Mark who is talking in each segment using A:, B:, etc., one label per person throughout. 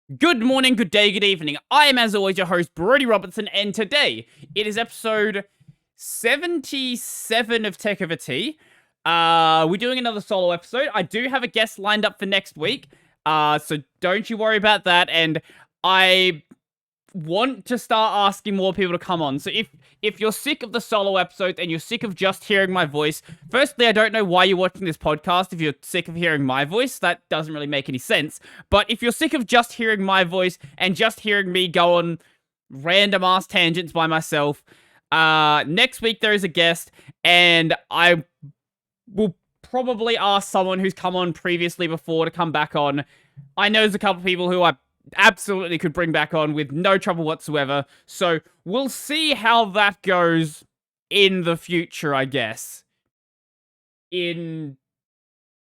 A: Good morning, good day, good evening. I am, as always, your host, Brody Robertson, and today it is episode 77 of Tech Over Tea. We're doing another solo episode. I do have a guest lined up for next week, so don't you worry about that. And I want to start asking more people to come on. So if you're sick of the solo episodes and you're sick of just hearing my voice, firstly, I don't know why you're watching this podcast if you're sick of hearing my voice. That doesn't really make any sense. But if you're sick of just hearing my voice and just hearing me go on random ass tangents by myself, next week there is a guest, and I will probably ask someone who's come on previously before to come back on. I know there's a couple of people who I absolutely could bring back on with no trouble whatsoever. So we'll see how that goes in the future, I guess. In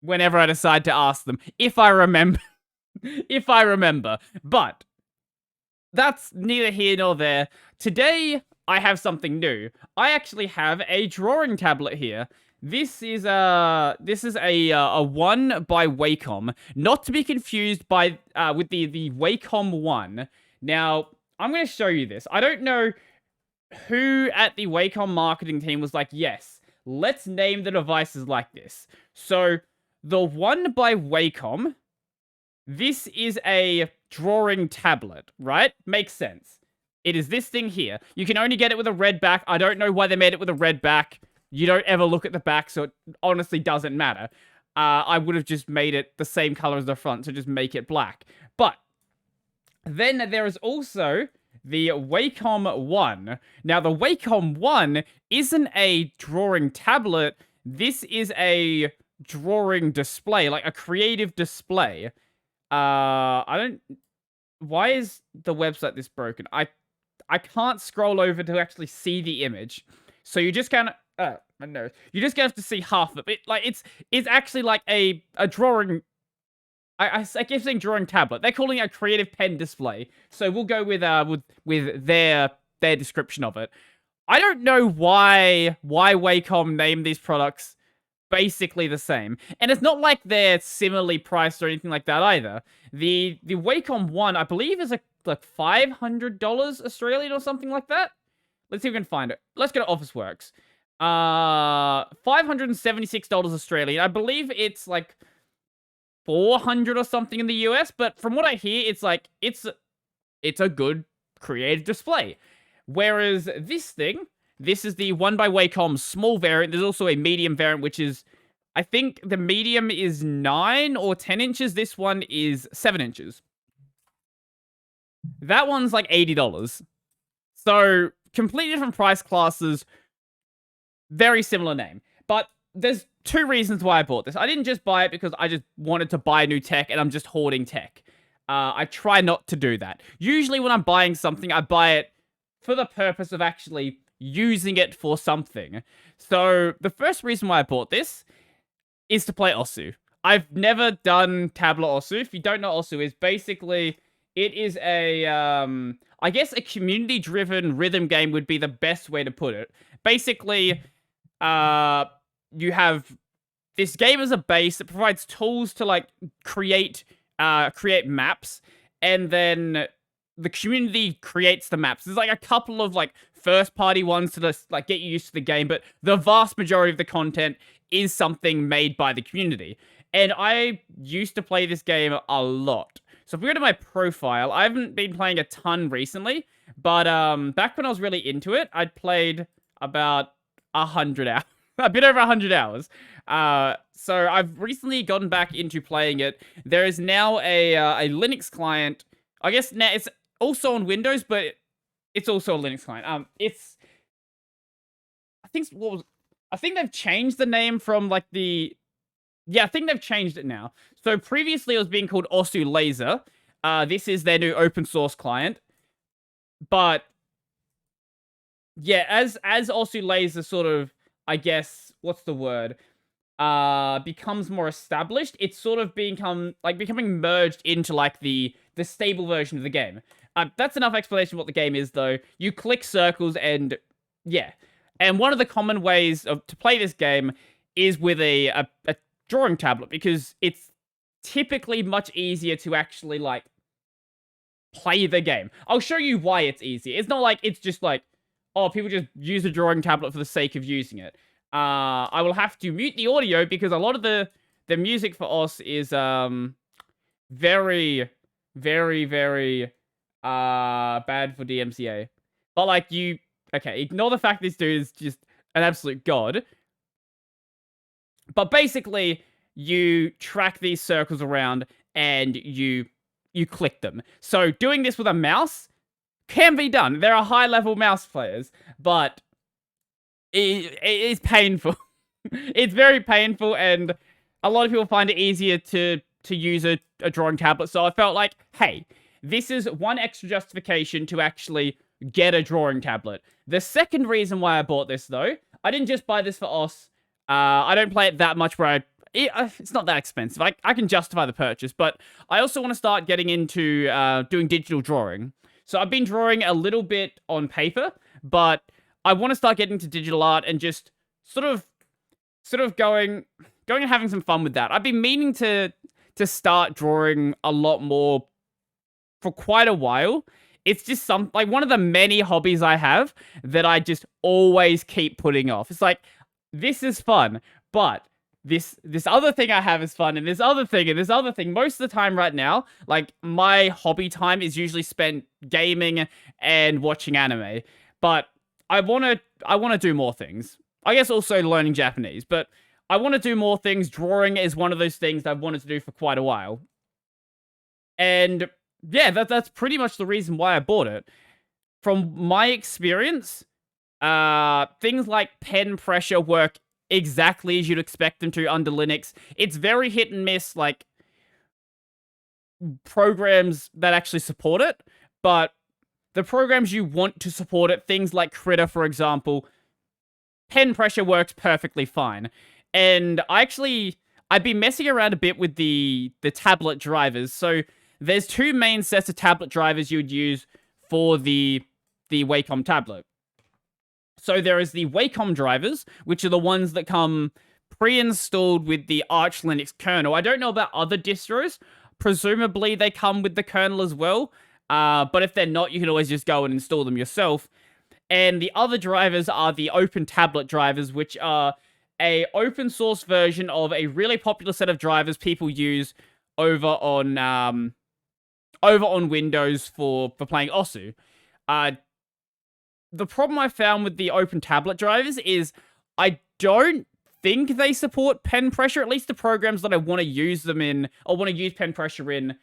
A: whenever I decide to ask them. If I remember. If I remember. But that's neither here nor there. Today, I have something new. I actually have a drawing tablet here. This is a one by Wacom, not to be confused by with the Wacom one. Now, I'm going to show you this. I don't know who at the Wacom marketing team was like, yes, let's name the devices like this. So, the one by Wacom, this is a drawing tablet, right? Makes sense. It is this thing here. You can only get it with a red back. I don't know why they made it with a red back. You don't ever look at the back, so it honestly doesn't matter. I would have just made it the same color as the front, so just make it black. But then there is also the Wacom 1. Now, the Wacom 1 isn't a drawing tablet. This is a drawing display, like a creative display. Why is the website this broken? I can't scroll over to actually see the image. So you just kind of, my nose. You just have to see half of it. It's actually like a drawing. I keep saying drawing tablet. They're calling it a creative pen display. So we'll go with their description of it. I don't know why Wacom named these products basically the same, and it's not like they're similarly priced or anything like that either. The Wacom one, I believe, is like $500 Australian or something like that. Let's see if we can find it. Let's go to Officeworks. $576 Australian. I believe it's like 400 or something in the US, but from what I hear, it's like it's a good creative display. Whereas this thing, this is the one by Wacom small variant. There's also a medium variant, which is, I think the medium is 9 or 10 inches. This one is 7 inches. That one's like $80. So completely different price classes. Very similar name. But there's two reasons why I bought this. I didn't just buy it because I just wanted to buy new tech and I'm just hoarding tech. I try not to do that. Usually when I'm buying something, I buy it for the purpose of actually using it for something. So the first reason why I bought this is to play Osu. I've never done tablet Osu. If you don't know what Osu is, basically it is a, I guess a community-driven rhythm game would be the best way to put it. Basically, you have this game as a base that provides tools to like create maps, and then the community creates the maps. There's like a couple of like first-party ones to just like get you used to the game, but the vast majority of the content is something made by the community. And I used to play this game a lot. So if we go to my profile, I haven't been playing a ton recently, but back when I was really into it, I'd played about 100 hours, a bit over 100 hours. So I've recently gotten back into playing it. There is now a Linux client. I guess now it's also on Windows, but it's also a Linux client. I think they've changed the name from like I think they've changed it now. So previously it was being called Osu Laser. This is their new open source client. But yeah, as Osu Laser sort of, I guess, what's the word? Becomes more established, it's sort of becoming merged into like the stable version of the game. That's enough explanation of what the game is, though. You click circles and yeah. And one of the common ways to play this game is with a drawing tablet, because it's typically much easier to actually like play the game. I'll show you why it's easy. It's not like it's just like, oh, people just use a drawing tablet for the sake of using it. I will have to mute the audio because a lot of the music for us is very, very, very bad for DMCA. But like okay, ignore the fact this dude is just an absolute god. But basically, you track these circles around and you click them. So doing this with a mouse can be done. There are high-level mouse players, but it is painful. It's very painful, and a lot of people find it easier to use a drawing tablet. So I felt like, hey, this is one extra justification to actually get a drawing tablet. The second reason why I bought this, though, I didn't just buy this for OS. I don't play it that much where it's not that expensive. I can justify the purchase, but I also want to start getting into doing digital drawing. So I've been drawing a little bit on paper, but I want to start getting to digital art and just sort of going and having some fun with that. I've been meaning to start drawing a lot more for quite a while. It's just like one of the many hobbies I have that I just always keep putting off. It's like, this is fun, but this other thing I have is fun, and this other thing, and this other thing. Most of the time right now, like, my hobby time is usually spent gaming and watching anime. But I want to do more things. I guess also learning Japanese, but I want to do more things. Drawing is one of those things I've wanted to do for quite a while. And yeah, that's pretty much the reason why I bought it. From my experience, things like pen pressure work exactly as you'd expect them to under Linux. It's very hit and miss, like, programs that actually support it, but the programs you want to support it, things like Critter, for example, pen pressure works perfectly fine. And I've been messing around a bit with the tablet drivers. So there's two main sets of tablet drivers you would use for the Wacom tablet. So there is the Wacom drivers, which are the ones that come pre-installed with the Arch Linux kernel. I don't know about other distros. Presumably they come with the kernel as well. But if they're not, you can always just go and install them yourself. And the other drivers are the Open Tablet drivers, which are a open source version of a really popular set of drivers people use over on Windows for playing OSU. The problem I found with the Open Tablet drivers is I don't think they support pen pressure, at least the programs that I want to use them in, or want to use pen pressure in.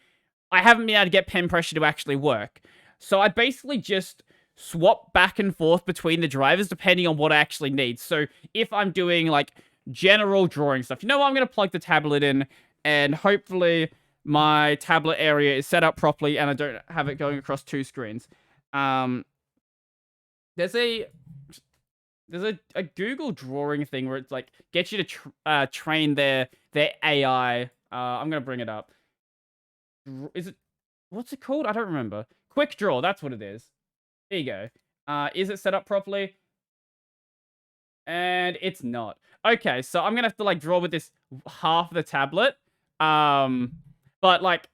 A: I haven't been able to get pen pressure to actually work. So I basically just swap back and forth between the drivers depending on what I actually need. So if I'm doing like general drawing stuff, I'm going to plug the tablet in, and hopefully my tablet area is set up properly and I don't have it going across two screens. There's a Google drawing thing where it's like gets you to train their AI. I'm gonna bring it up. What's it called? I don't remember. Quick Draw. That's what it is. There you go. Is it set up properly? And it's not. Okay, so I'm gonna have to like draw with this half of the tablet. But like,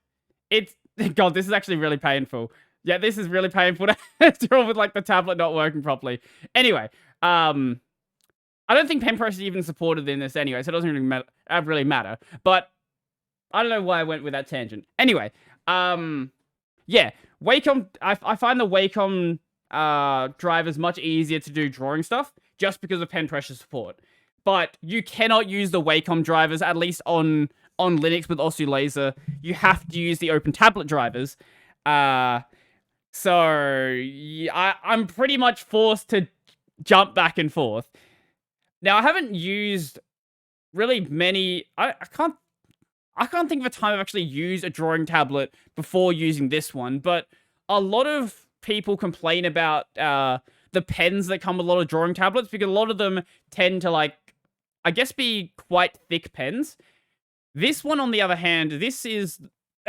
A: it's God. This is actually really painful. Yeah, this is really painful to draw with, like, the tablet not working properly. Anyway, I don't think pen pressure is even supported in this anyway, so it doesn't really matter. But I don't know why I went with that tangent. Anyway, yeah, Wacom, I find the Wacom drivers much easier to do drawing stuff just because of pen pressure support. But you cannot use the Wacom drivers, at least on Linux with OSU Laser. You have to use the Open Tablet drivers. So, yeah, I'm pretty much forced to jump back and forth. Now, I haven't used really many... I can't think of a time I've actually used a drawing tablet before using this one, but a lot of people complain about the pens that come with a lot of drawing tablets, because a lot of them tend to, like, I guess be quite thick pens. This one, on the other hand, this is...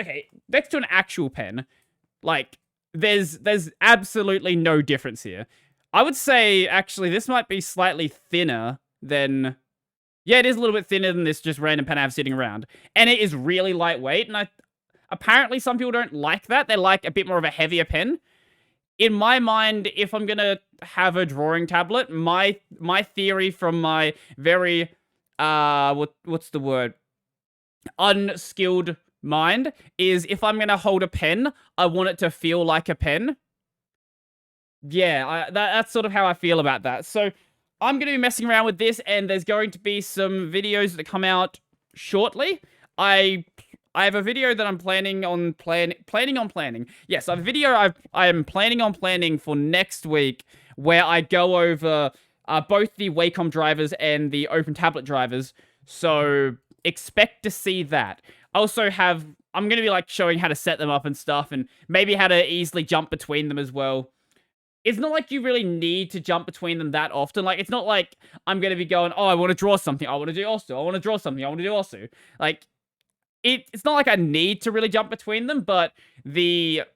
A: Okay, next to an actual pen, like... There's absolutely no difference here. I would say, actually, this might be slightly thinner than... Yeah, it is a little bit thinner than this just random pen I have sitting around. And it is really lightweight, and Apparently, some people don't like that. They like a bit more of a heavier pen. In my mind, if I'm gonna have a drawing tablet, my theory from my very what's the word, unskilled mind is, if I'm gonna hold a pen, I want it to feel like a pen. Yeah, that's sort of how I feel about that. So I'm gonna be messing around with this, and there's going to be some videos that come out shortly. I have a video that I'm planning on planning. Yes, I have a video I am planning on planning for next week, where I go over both the Wacom drivers and the Open Tablet drivers. So expect to see that. I'm going to be like showing how to set them up and stuff, and maybe how to easily jump between them as well. It's not like you really need to jump between them that often. Like, it's not like I'm going to be going, oh, I want to draw something, I want to do also, I want to draw something, I want to do also. Like, it's not like I need to really jump between them, but at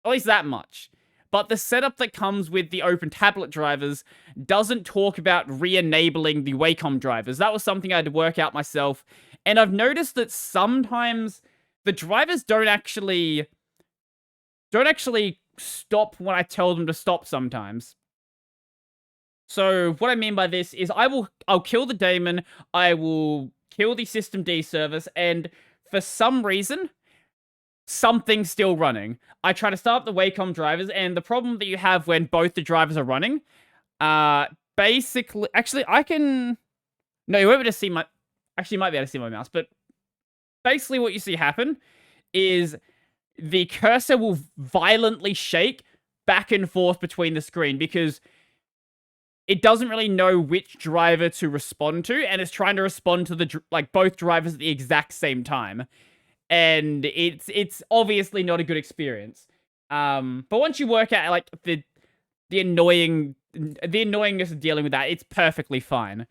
A: least that much. But the setup that comes with the Open Tablet drivers doesn't talk about re-enabling the Wacom drivers. That was something I had to work out myself. And I've noticed that sometimes the drivers don't actually stop when I tell them to stop sometimes. So what I mean by this is I'll kill the daemon, I will kill the systemd service, and for some reason, something's still running. I try to start up the Wacom drivers, and the problem that you have when both the drivers are running, basically, actually, no, you won't be able to see actually, you might be able to see my mouse, but basically what you see happen is the cursor will violently shake back and forth between the screen, because it doesn't really know which driver to respond to, and it's trying to respond to both drivers at the exact same time. And it's obviously not a good experience. But once you work out like the annoyingness of dealing with that, it's perfectly fine.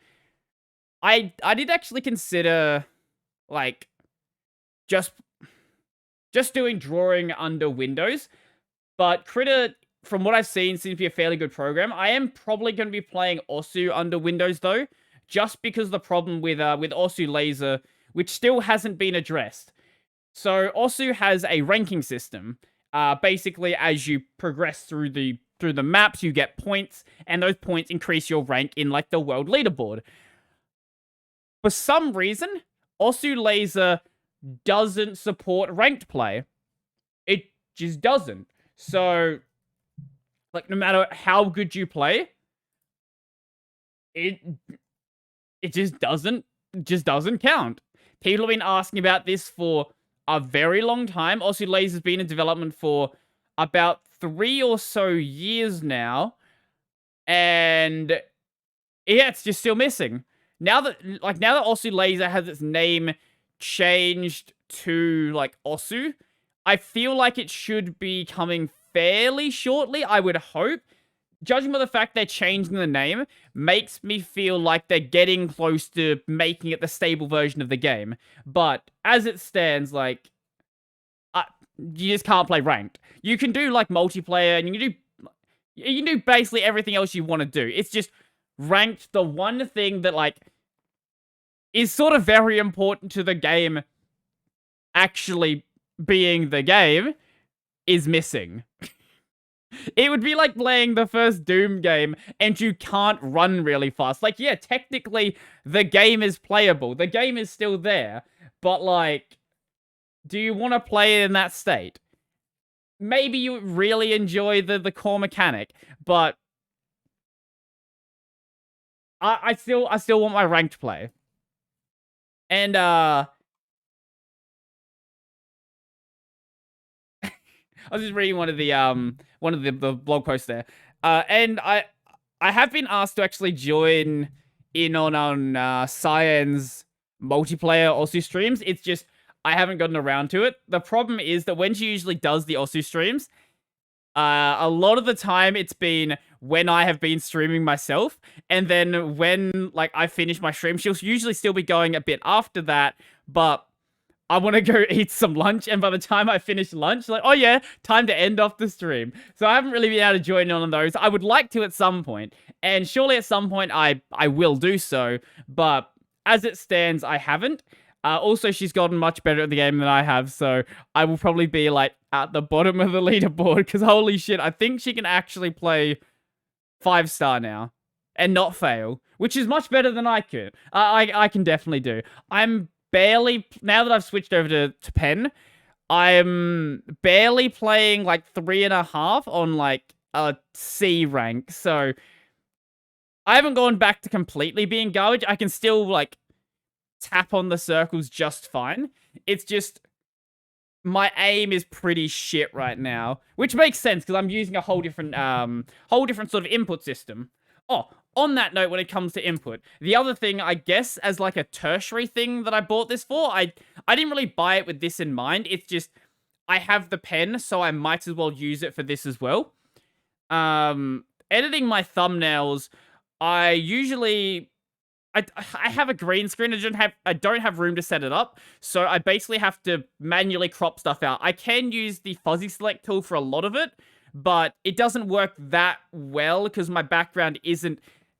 A: I did actually consider like just doing drawing under Windows, but Critter, from what I've seen, seems to be a fairly good program. I am probably going to be playing Osu under Windows, though, just because of the problem with Osu Laser, which still hasn't been addressed. So Osu has a ranking system. Basically, as you progress through the maps, you get points, and those points increase your rank in like the world leaderboard. For some reason, Osu Laser doesn't support ranked play. It just doesn't. So, like, no matter how good you play, it just doesn't count. People have been asking about this for a very long time. Osu Laser's been in development for about 3 or so years now, and yeah, it's just still missing. Now that Osu Laser has its name changed to like Osu, I feel like it should be coming fairly shortly, I would hope. Judging by the fact they're changing the name, makes me feel like they're getting close to making it the stable version of the game. But as it stands, like, you just can't play ranked. You can do like multiplayer, and you can do basically everything else you want to do. It's just ranked, the one thing that like is sort of very important to the game actually being the game, is missing. It would be like playing the first Doom game and you can't run really fast. Like, yeah, technically the game is playable. The game is still there. But like, do you want to play it in that state? Maybe you really enjoy the core mechanic, but I still want my ranked play. And I was just reading one of the blog posts there, and I have been asked to actually join in on Cyan's multiplayer Osu streams. It's just I haven't gotten around to it. The problem is that when she usually does the Osu streams, a lot of the time it's been when I have been streaming myself, and then when like I finish my stream, she'll usually still be going a bit after that, but I want to go eat some lunch, and by the time I finish lunch, like, oh yeah, time to end off the stream. So I haven't really been able to join in on those. I would like to at some point, and surely at some point I will do so, but as it stands, I haven't. Also, she's gotten much better at the game than I have, so I will probably be like at the bottom of the leaderboard because holy shit, I think she can actually play 5-star now and not fail, which is much better than I could. I can definitely do. I'm barely, now that I've switched over to pen, I'm barely playing like 3.5 on like a C rank, so I haven't gone back to completely being garbage. I can still like tap on the circles just fine. It's just my aim is pretty shit right now, which makes sense because I'm using a whole different sort of input system. Oh, on that note, when it comes to input, the other thing, I guess, as like a tertiary thing that I bought this for, I didn't really buy it with this in mind. It's just I have the pen, so I might as well use it for this as well. Editing my thumbnails, I usually I have a green screen. I don't have room to set it up, so I basically have to manually crop stuff out. I can use the fuzzy select tool for a lot of it, but it doesn't work that well because my background isn't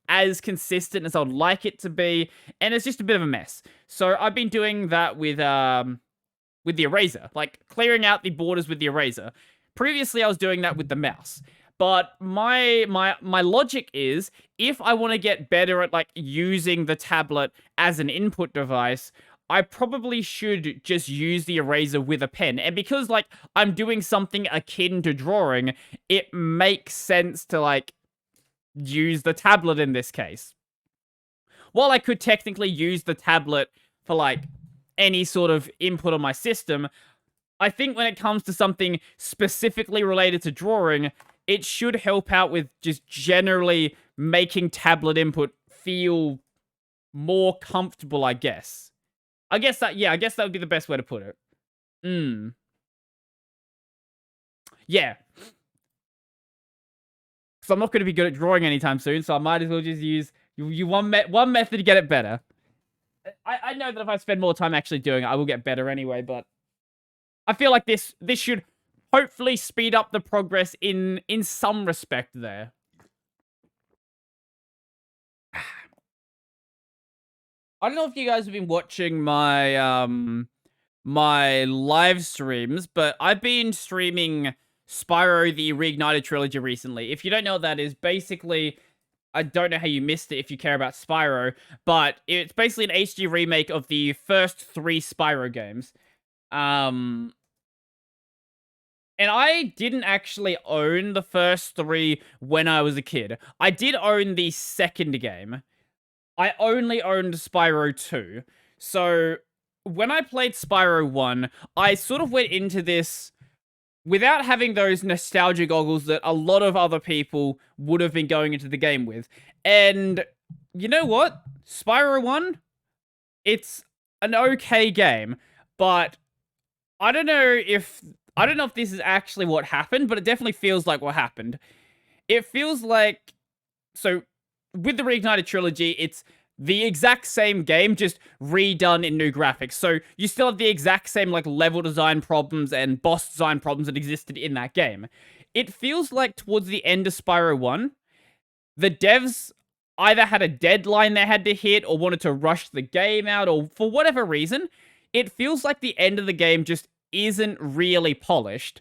A: as consistent as I'd like it to be, and it's just a bit of a mess. So I've been doing that with the eraser, like clearing out the borders with the eraser. Previously, I was doing that with the mouse. But my logic is, if I want to get better at like using the tablet as an input device, I probably should just use the eraser with a pen. And because like I'm doing something akin to drawing, it makes sense to like use the tablet in this case. While I could technically use the tablet for like any sort of input on my system, I think when it comes to something specifically related to drawing, it should help out with just generally making tablet input feel more comfortable, I guess. I guess that would be the best way to put it. Yeah. Because I'm not going to be good at drawing anytime soon, so I might as well just use one method to get it better. I know that if I spend more time actually doing it, I will get better anyway, but I feel like this should hopefully speed up the progress in some respect there. I don't know if you guys have been watching my my live streams, but I've been streaming Spyro the Reignited Trilogy recently. If you don't know what that is, basically, I don't know how you missed it if you care about Spyro, but it's basically an HD remake of the first 3 Spyro games. And I didn't actually own the first 3 when I was a kid. I did own the second game. I only owned Spyro 2. So, when I played Spyro 1, I sort of went into this without having those nostalgia goggles that a lot of other people would have been going into the game with. And, you know what? Spyro 1, it's an okay game, but I don't know if this is actually what happened, but it definitely feels like what happened. It feels like, so with the Reignited Trilogy, it's the exact same game, just redone in new graphics. So you still have the exact same like level design problems and boss design problems that existed in that game. It feels like towards the end of Spyro 1, the devs either had a deadline they had to hit or wanted to rush the game out, or for whatever reason, it feels like the end of the game just isn't really polished.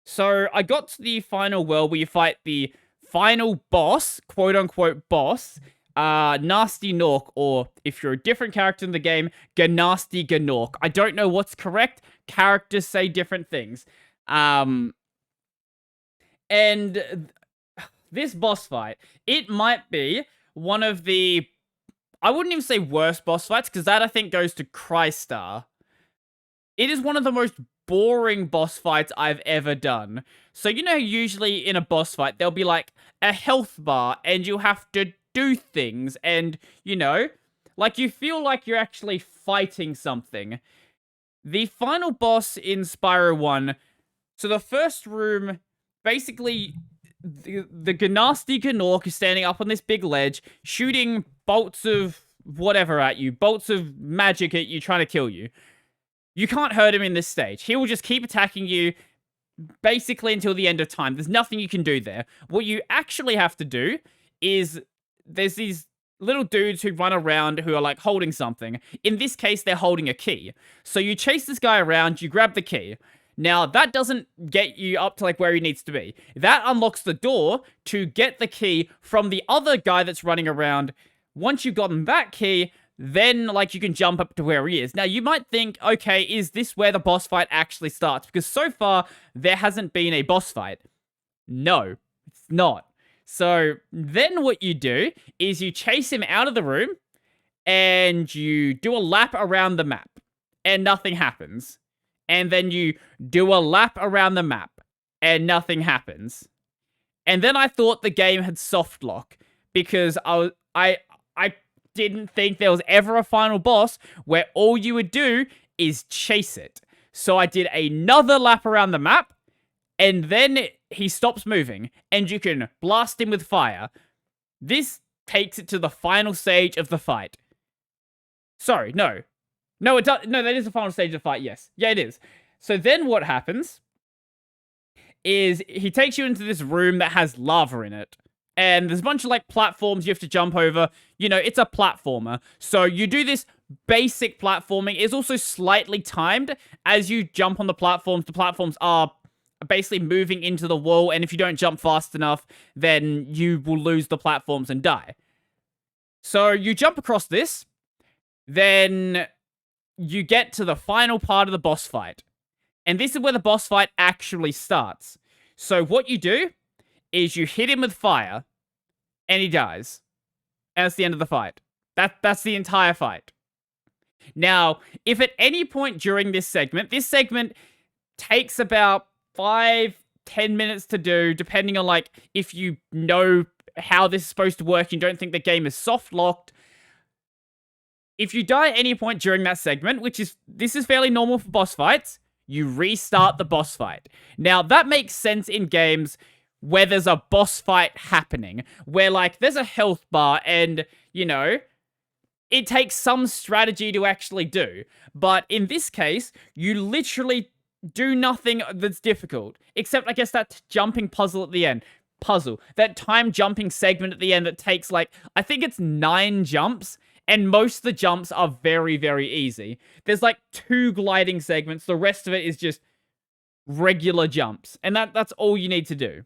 A: So I got to the final world where you fight the final boss, quote-unquote boss, Nasty Gnorc, or if you're a different character in the game, Ganasty Gnorc. I don't know what's correct. Characters say different things. And this boss fight, it might be one of the, I wouldn't even say worst boss fights, because that I think goes to Crystar. It is one of the most boring boss fights I've ever done. So, you know, usually in a boss fight, there'll be like a health bar and you have to do things and, you know, like you feel like you're actually fighting something. The final boss in Spyro 1, so the first room, basically, the Ganasty Gnorc is standing up on this big ledge, shooting bolts of whatever at you, bolts of magic at you, trying to kill you. You can't hurt him in this stage. He will just keep attacking you basically until the end of time. There's nothing you can do there. What you actually have to do is there's these little dudes who run around who are like holding something. In this case, they're holding a key. So you chase this guy around, you grab the key. Now, that doesn't get you up to like where he needs to be. That unlocks the door to get the key from the other guy that's running around. Once you've gotten that key, then like you can jump up to where he is. Now, you might think, okay, is this where the boss fight actually starts? Because so far, there hasn't been a boss fight. No, it's not. So then what you do is you chase him out of the room and you do a lap around the map and nothing happens. And then you do a lap around the map and nothing happens. And then I thought the game had soft lock because I didn't think there was ever a final boss where all you would do is chase it. So I did another lap around the map and then he stops moving and you can blast him with fire. This takes it to the final stage of the fight. Sorry, no. No, it does. No, that is the final stage of the fight, yes. Yeah, it is. So then what happens is he takes you into this room that has lava in it. And there's a bunch of, like, platforms you have to jump over. You know, it's a platformer. So you do this basic platforming. It's also slightly timed. As you jump on the platforms are basically moving into the wall. And if you don't jump fast enough, then you will lose the platforms and die. So you jump across this. Then you get to the final part of the boss fight. And this is where the boss fight actually starts. So what you do is you hit him with fire, and he dies. And that's the end of the fight. That's the entire fight. Now, if at any point during this segment takes about 5-10 minutes to do, depending on, like, if you know how this is supposed to work and don't think the game is soft-locked. If you die at any point during that segment, this is fairly normal for boss fights, you restart the boss fight. Now, that makes sense in games where there's a boss fight happening, where, like, there's a health bar and, you know, it takes some strategy to actually do. But in this case, you literally do nothing that's difficult, except, I guess, that jumping puzzle at the end. That time jumping segment at the end that takes, like, I think it's 9 jumps. And most of the jumps are very, very easy. There's like 2 gliding segments. The rest of it is just regular jumps. And that's all you need to do.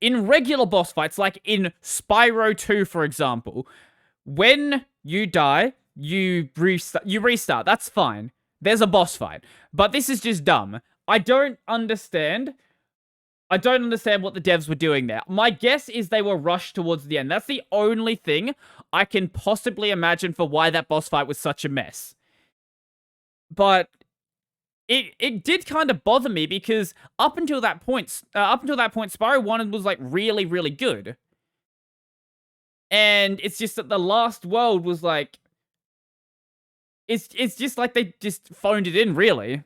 A: In regular boss fights, like in Spyro 2, for example, when you die, you restart. That's fine. There's a boss fight. But this is just dumb. I don't understand what the devs were doing there. My guess is they were rushed towards the end. That's the only thing I can possibly imagine for why that boss fight was such a mess. But it did kind of bother me because up until that point, Spyro 1 was like really, really good. And it's just that the last world was like, it's just like they just phoned it in, really.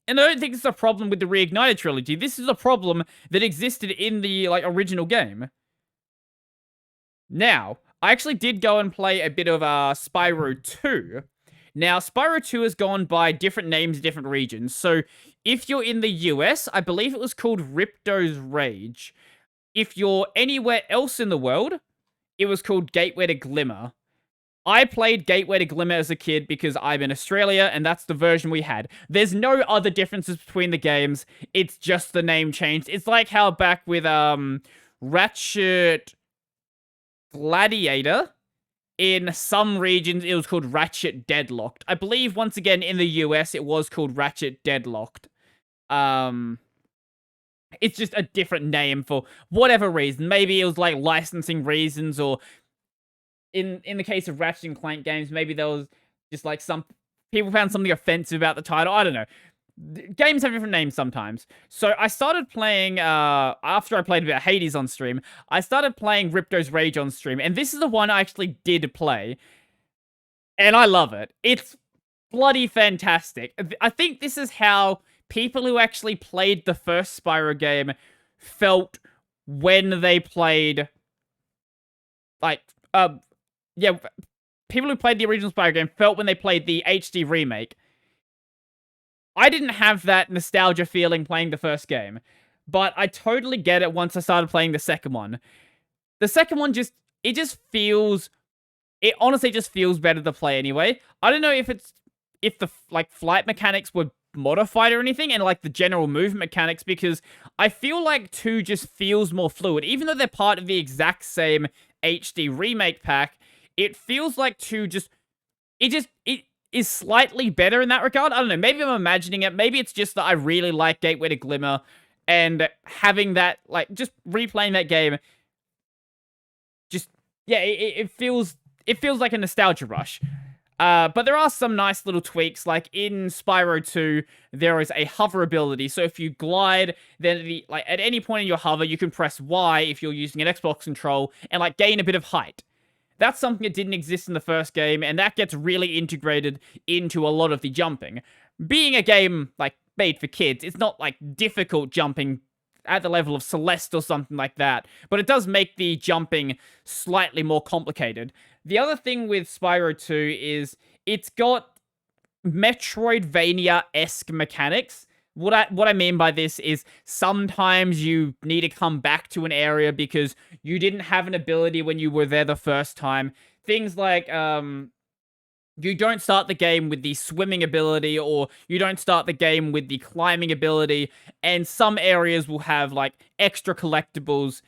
A: And I don't think it's a problem with the Reignited trilogy. This is a problem that existed in the, like, original game. Now, I actually did go and play a bit of Spyro 2. Now, Spyro 2 has gone by different names in different regions. So, if you're in the US, I believe it was called Ripto's Rage. If you're anywhere else in the world, it was called Gateway to Glimmer. I played Gateway to Glimmer as a kid because I'm in Australia, and that's the version we had. There's no other differences between the games. It's just the name changed. It's like how back with Ratchet Gladiator, in some regions it was called Ratchet Deadlocked. I believe, once again, in the US, it was called Ratchet Deadlocked. It's just a different name for whatever reason. Maybe it was like licensing reasons, or in the case of Ratchet and Clank games, maybe there was just like some people found something offensive about the title. I don't know. Games have different names sometimes. So I started playing, after I played a bit of Hades on stream, I started playing Ripto's Rage on stream. And this is the one I actually did play. And I love it. It's bloody fantastic. I think this is how people who actually played the first Spyro game felt when they played, like, yeah, people who played the original Spyro game felt when they played the HD remake. I didn't have that nostalgia feeling playing the first game, but I totally get it once I started playing the second one. The second one just, it just feels, it honestly just feels better to play anyway. I don't know if the like flight mechanics were modified or anything, and like the general movement mechanics, because I feel like 2 just feels more fluid. Even though they're part of the exact same HD remake pack, it feels like 2 just, it is slightly better in that regard. I don't know, maybe I'm imagining it. Maybe it's just that I really like Gateway to Glimmer, and having that, like, just replaying that game, just, yeah, it feels like a nostalgia rush. But there are some nice little tweaks, like in Spyro 2, there is a hover ability. So if you glide, then like at any point in your hover, you can press Y if you're using an Xbox control and like gain a bit of height. That's something that didn't exist in the first game, and that gets really integrated into a lot of the jumping. Being a game like made for kids, it's not like difficult jumping at the level of Celeste or something like that, but it does make the jumping slightly more complicated. The other thing with Spyro 2 is it's got Metroidvania-esque mechanics. What I mean by this is sometimes you need to come back to an area because you didn't have an ability when you were there the first time. Things like, you don't start the game with the swimming ability, or you don't start the game with the climbing ability, and some areas will have, like, extra collectibles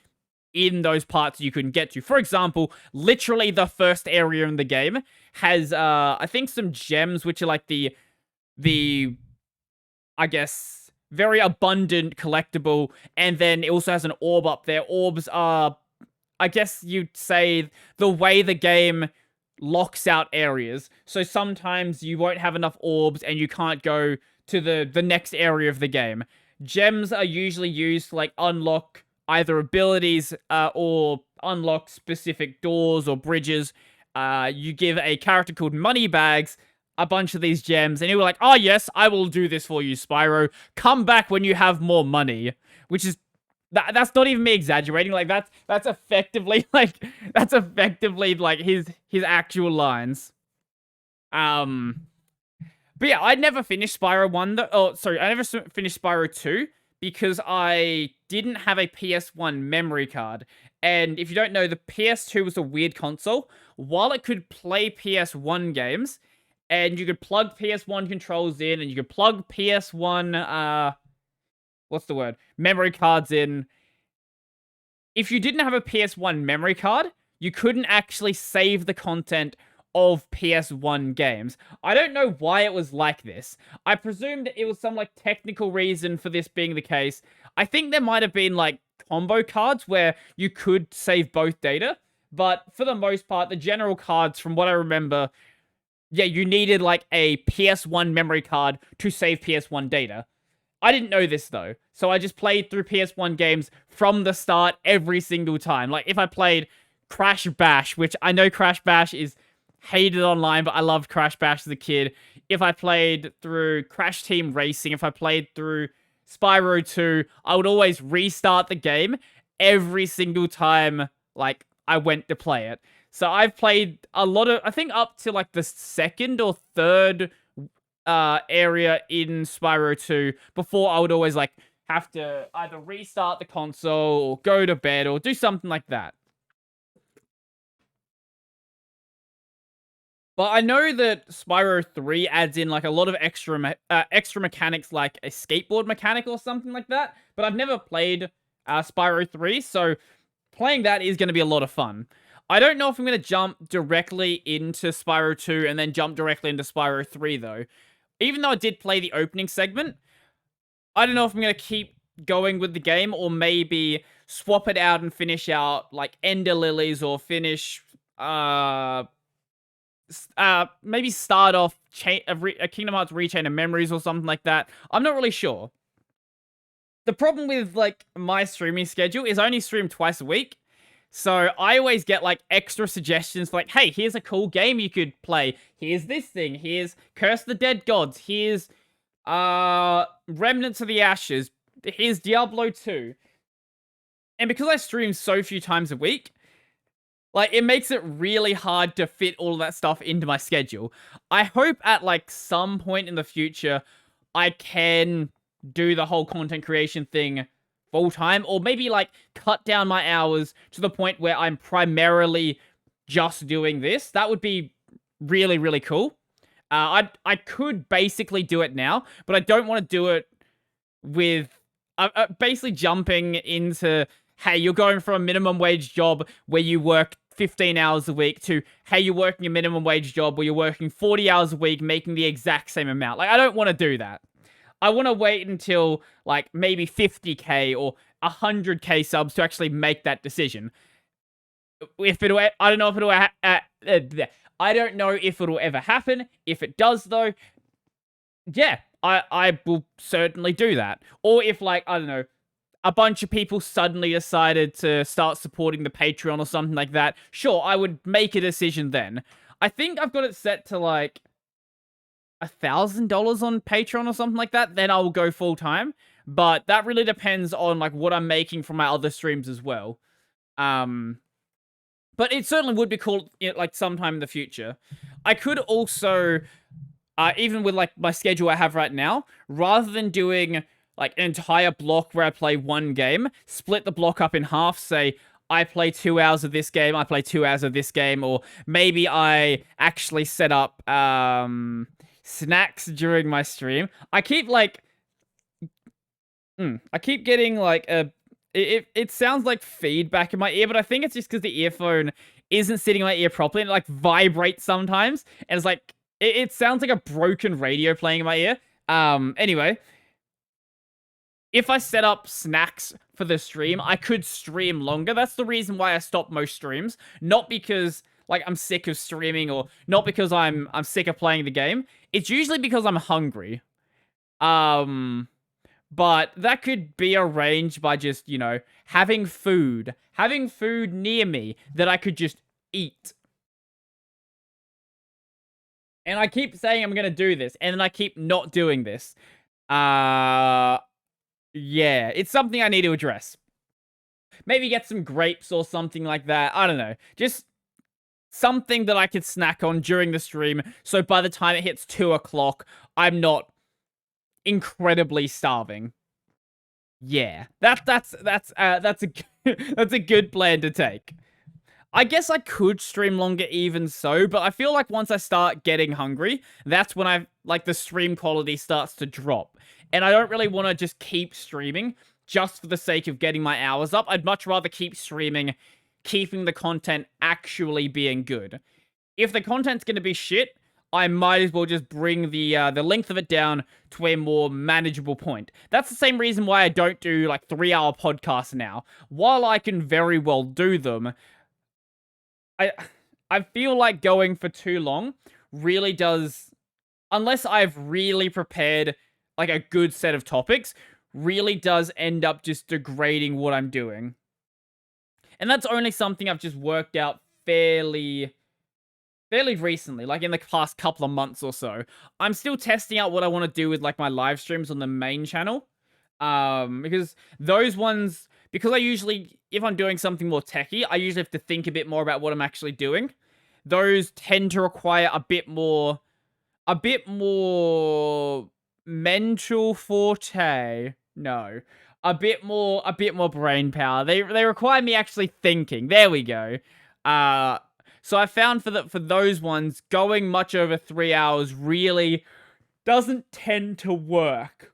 A: in those parts you couldn't get to. For example, literally the first area in the game has, I think some gems, which are like the, I guess, very abundant collectible, and then it also has an orb up there. Orbs are, I guess you'd say, the way the game locks out areas. So sometimes you won't have enough orbs and you can't go to the next area of the game. Gems are usually used to, like, unlock either abilities or unlock specific doors or bridges. You give a character called Moneybags a bunch of these gems, and he was like, "Oh yes, I will do this for you, Spyro. Come back when you have more money." Which is, that's not even me exaggerating. Like, that's effectively like his actual lines. But yeah, I'd never finished Spyro 1 though. Oh, sorry, I never finished Spyro 2 because I didn't have a PS1 memory card. And if you don't know, the PS2 was a weird console. While it could play PS1 games, and you could plug PS1 controls in, and you could plug PS1, what's the word? Memory cards in. If you didn't have a PS1 memory card, you couldn't actually save the content of PS1 games. I don't know why it was like this. I presumed it was some, like, technical reason for this being the case. I think there might have been, like, combo cards where you could save both data, but for the most part, the general cards, from what I remember, yeah, you needed, like, a PS1 memory card to save PS1 data. I didn't know this, though, so I just played through PS1 games from the start every single time. Like, if I played Crash Bash, which I know Crash Bash is hated online, but I loved Crash Bash as a kid. If I played through Crash Team Racing, if I played through Spyro 2, I would always restart the game every single time, like, I went to play it. So I've played a lot of, I think up to, like, the second or third area in Spyro 2 before I would always, like, have to either restart the console or go to bed or do something like that. But I know that Spyro 3 adds in, like, a lot of extra mechanics, like a skateboard mechanic or something like that. But I've never played Spyro 3, so playing that is going to be a lot of fun. I don't know if I'm going to jump directly into Spyro 2 and then jump directly into Spyro 3, though. Even though I did play the opening segment, I don't know if I'm going to keep going with the game or maybe swap it out and finish out, like, Ender Lilies, or finish, maybe start off a Kingdom Hearts Rechain of Memories or something like that. I'm not really sure. The problem with, like, my streaming schedule is I only stream twice a week. So I always get, like, extra suggestions, like, hey, here's a cool game you could play. Here's this thing. Here's Curse the Dead Gods. Here's Remnants of the Ashes. Here's Diablo 2. And because I stream so few times a week, like, it makes it really hard to fit all of that stuff into my schedule. I hope at, like, some point in the future I can do the whole content creation thing full-time, or maybe, like, cut down my hours to the point where I'm primarily just doing this. That would be really, really cool. I could basically do it now, but I don't want to do it with basically jumping into, hey, you're going from a minimum wage job where you work 15 hours a week to, hey, you're working a minimum wage job where you're working 40 hours a week making the exact same amount. Like, I don't want to do that. I want to wait until, like, maybe 50k or 100k subs to actually make that decision. If it'll, I don't know if it'll, I don't know if it'll ever happen. If it does, though, yeah, I will certainly do that. Or if, like, I don't know, a bunch of people suddenly decided to start supporting the Patreon or something like that, sure, I would make a decision then. I think I've got it set to, like, $1,000 on Patreon or something like that, then I will go full time. But that really depends on, like, what I'm making from my other streams as well. But it certainly would be cool, like, sometime in the future. I could also, even with, like, my schedule I have right now, rather than doing, like, an entire block where I play one game, split the block up in half, say, I play 2 hours of this game, I play 2 hours of this game, or maybe I actually set up, snacks during my stream. I keep, like, I keep getting, like, it sounds like feedback in my ear, but I think it's just because the earphone isn't sitting in my ear properly, and it, like, vibrates sometimes, and it's like, it sounds like a broken radio playing in my ear. Anyway, if I set up snacks for the stream, I could stream longer. That's the reason why I stopped most streams. Not because, like, I'm sick of streaming, or not because I'm sick of playing the game. It's usually because I'm hungry. But that could be arranged by just, you know, having food near me that I could just eat. And I keep saying I'm going to do this, and then I keep not doing this. Yeah, it's something I need to address. Maybe get some grapes or something like that. I don't know. Just something that I could snack on during the stream, so by the time it hits 2 o'clock, I'm not incredibly starving. Yeah, that's a that's a good plan to take. I guess I could stream longer even so, but I feel like once I start getting hungry, that's when like, the stream quality starts to drop. And I don't really want to just keep streaming just for the sake of getting my hours up. I'd much rather keep streaming, keeping the content actually being good. If the content's going to be shit, I might as well just bring the length of it down to a more manageable point. That's the same reason why I don't do, like, 3-hour podcasts now. While I can very well do them, I feel like going for too long really does, unless I've really prepared, like, a good set of topics, really does end up just degrading what I'm doing. And that's only something I've just worked out fairly recently, like in the past couple of months or so. I'm still testing out what I want to do with, like, my live streams on the main channel. Because those ones, because I usually, if I'm doing something more techy, I usually have to think a bit more about what I'm actually doing. Those tend to require a bit more mental forte. No. A bit more brain power. They require me actually thinking. There we go. So I found for those ones, going much over 3 hours really doesn't tend to work.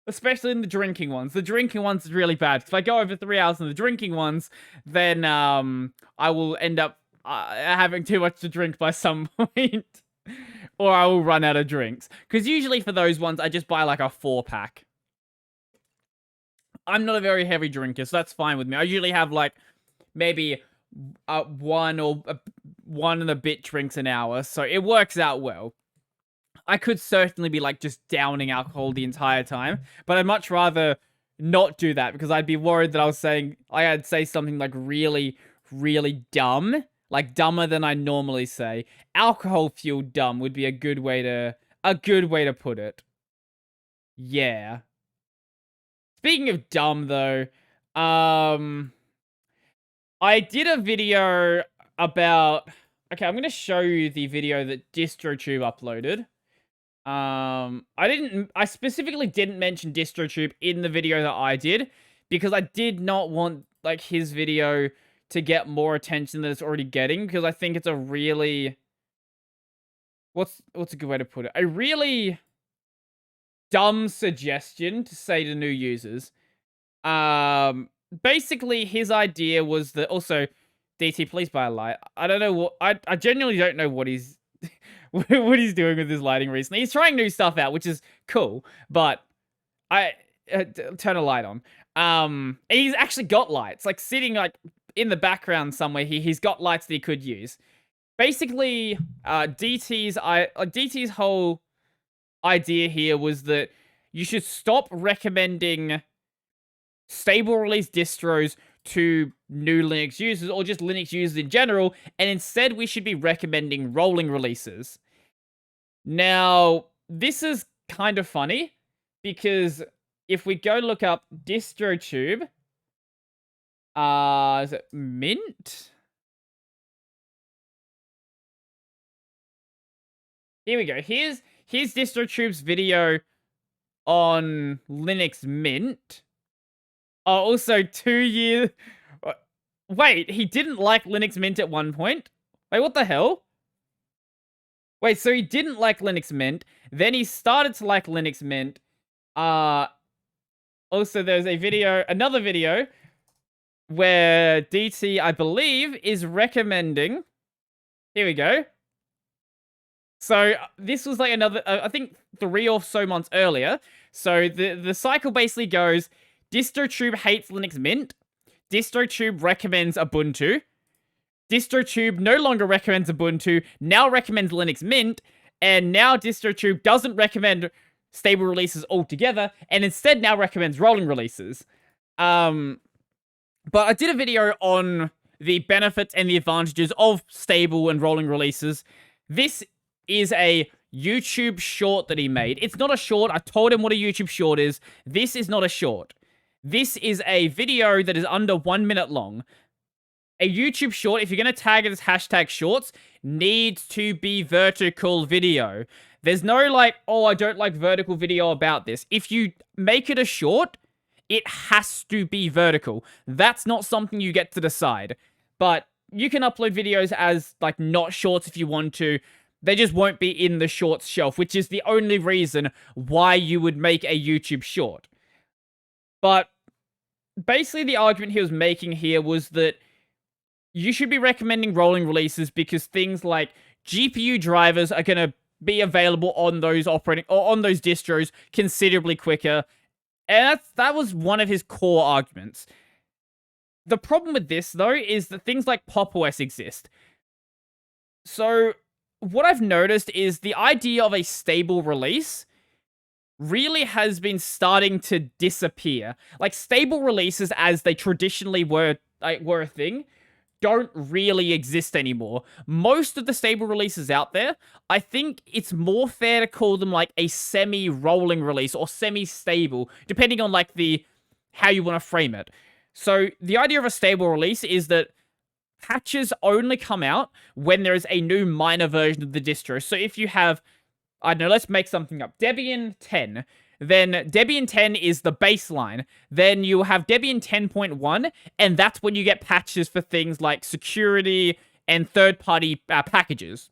A: Especially in the drinking ones. The drinking ones is really bad. If I go over 3 hours in the drinking ones, then I will end up having too much to drink by some point. Or I will run out of drinks. Because usually for those ones, I just buy, like, a 4-pack. I'm not a very heavy drinker, so that's fine with me. I usually have, like, maybe one and a bit drinks an hour, so it works out well. I could certainly be, like, just downing alcohol the entire time, but I'd much rather not do that, because I'd be worried that I'd say something, like, really, really dumb, like, dumber than I normally say. Alcohol-fueled dumb would be a good way to put it. Yeah. Speaking of dumb, though, I did a video about... Okay, I'm going to show you the video that Distrotube uploaded. I specifically didn't mention Distrotube in the video that I did, because I did not want like his video to get more attention than it's already getting, because I think it's a really what's a good way to put it? A really dumb suggestion to say to new users. Basically his idea was that also DT, please buy a light. I don't know what I genuinely don't know what he's what he's doing with his lighting recently. He's trying new stuff out, which is cool, but I turn a light on. He's actually got lights, like sitting like in the background somewhere. He's got lights that he could use. Basically, DT's whole idea here was that you should stop recommending stable release distros to new Linux users or just Linux users in general, and instead we should be recommending rolling releases. Now, this is kind of funny because if we go look up Distrotube, is it Mint? Here we go. Here's Distrotube's video on Linux Mint. Oh, also 2 years... Wait, he didn't like Linux Mint at one point? Wait, what the hell? Wait, so he didn't like Linux Mint, then he started to like Linux Mint. Also, there's another video, where DT, I believe, is recommending... Here we go. So, this was like another, I think 3 or so months earlier. So, the cycle basically goes, Distrotube hates Linux Mint, Distrotube recommends Ubuntu, Distrotube no longer recommends Ubuntu, now recommends Linux Mint, and now Distrotube doesn't recommend stable releases altogether, and instead now recommends rolling releases. But I did a video on the benefits and the advantages of stable and rolling releases. This is a YouTube short that he made. It's not a short. I told him what a YouTube short is. This is not a short. This is a video that is under 1 minute long. A YouTube short, if you're going to tag it as hashtag shorts, needs to be vertical video. There's no like, oh, I don't like vertical video about this. If you make it a short, it has to be vertical. That's not something you get to decide. But you can upload videos as like not shorts if you want to. They just won't be in the shorts shelf, which is the only reason why you would make a YouTube short. But basically the argument he was making here was that you should be recommending rolling releases because things like GPU drivers are going to be available on those on those distros considerably quicker. And that was one of his core arguments. The problem with this, though, is that things like Pop! OS exist. So what I've noticed is the idea of a stable release really has been starting to disappear. Like, stable releases as they traditionally were a thing don't really exist anymore. Most of the stable releases out there, I think it's more fair to call them like a semi-rolling release or semi-stable, depending on like how you want to frame it. So the idea of a stable release is that patches only come out when there is a new minor version of the distro. So if you have, I don't know, let's make something up, Debian 10, then Debian 10 is the baseline. Then you have Debian 10.1, and that's when you get patches for things like security and third-party packages.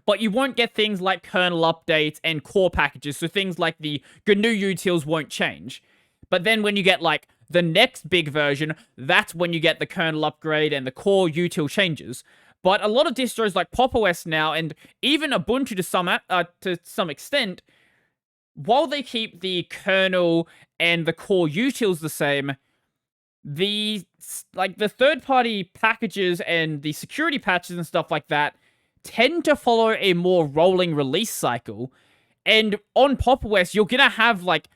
A: But you won't get things like kernel updates and core packages, so things like the GNU utils won't change. But then when you get like the next big version, that's when you get the kernel upgrade and the core util changes. But a lot of distros like Pop! OS now, and even Ubuntu to some extent, while they keep the kernel and the core utils the same, the third-party packages and the security patches and stuff like that tend to follow a more rolling release cycle. And on Pop! OS, you're gonna have, like,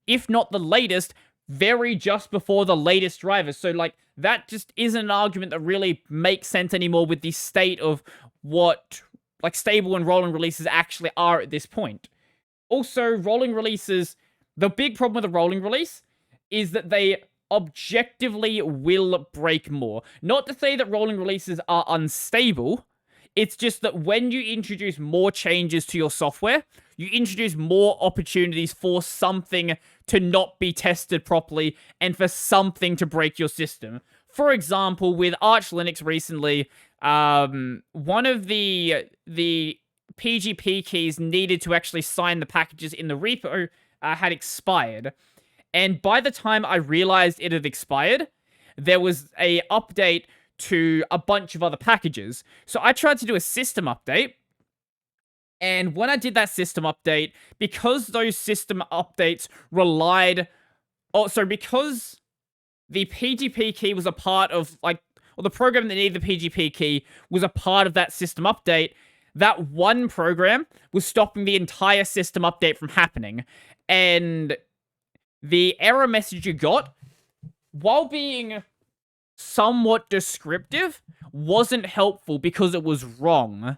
A: if not the latest, very just before the latest drivers. So, like, that just isn't an argument that really makes sense anymore with the state of what, like, stable and rolling releases actually are at this point. Also, rolling releases, the big problem with a rolling release is that they objectively will break more. Not to say that rolling releases are unstable, it's just that when you introduce more changes to your software, you introduce more opportunities for something to not be tested properly and for something to break your system. For example, with Arch Linux recently, one of the PGP keys needed to actually sign the packages in the repo had expired. And by the time I realized it had expired, there was a update to a bunch of other packages. So I tried to do a system update. And when I did that system update, because those system updates relied... Oh, so because the PGP key was a part of, like... Or the program that needed the PGP key was a part of that system update, that one program was stopping the entire system update from happening. And the error message you got, while being somewhat descriptive, wasn't helpful because it was wrong.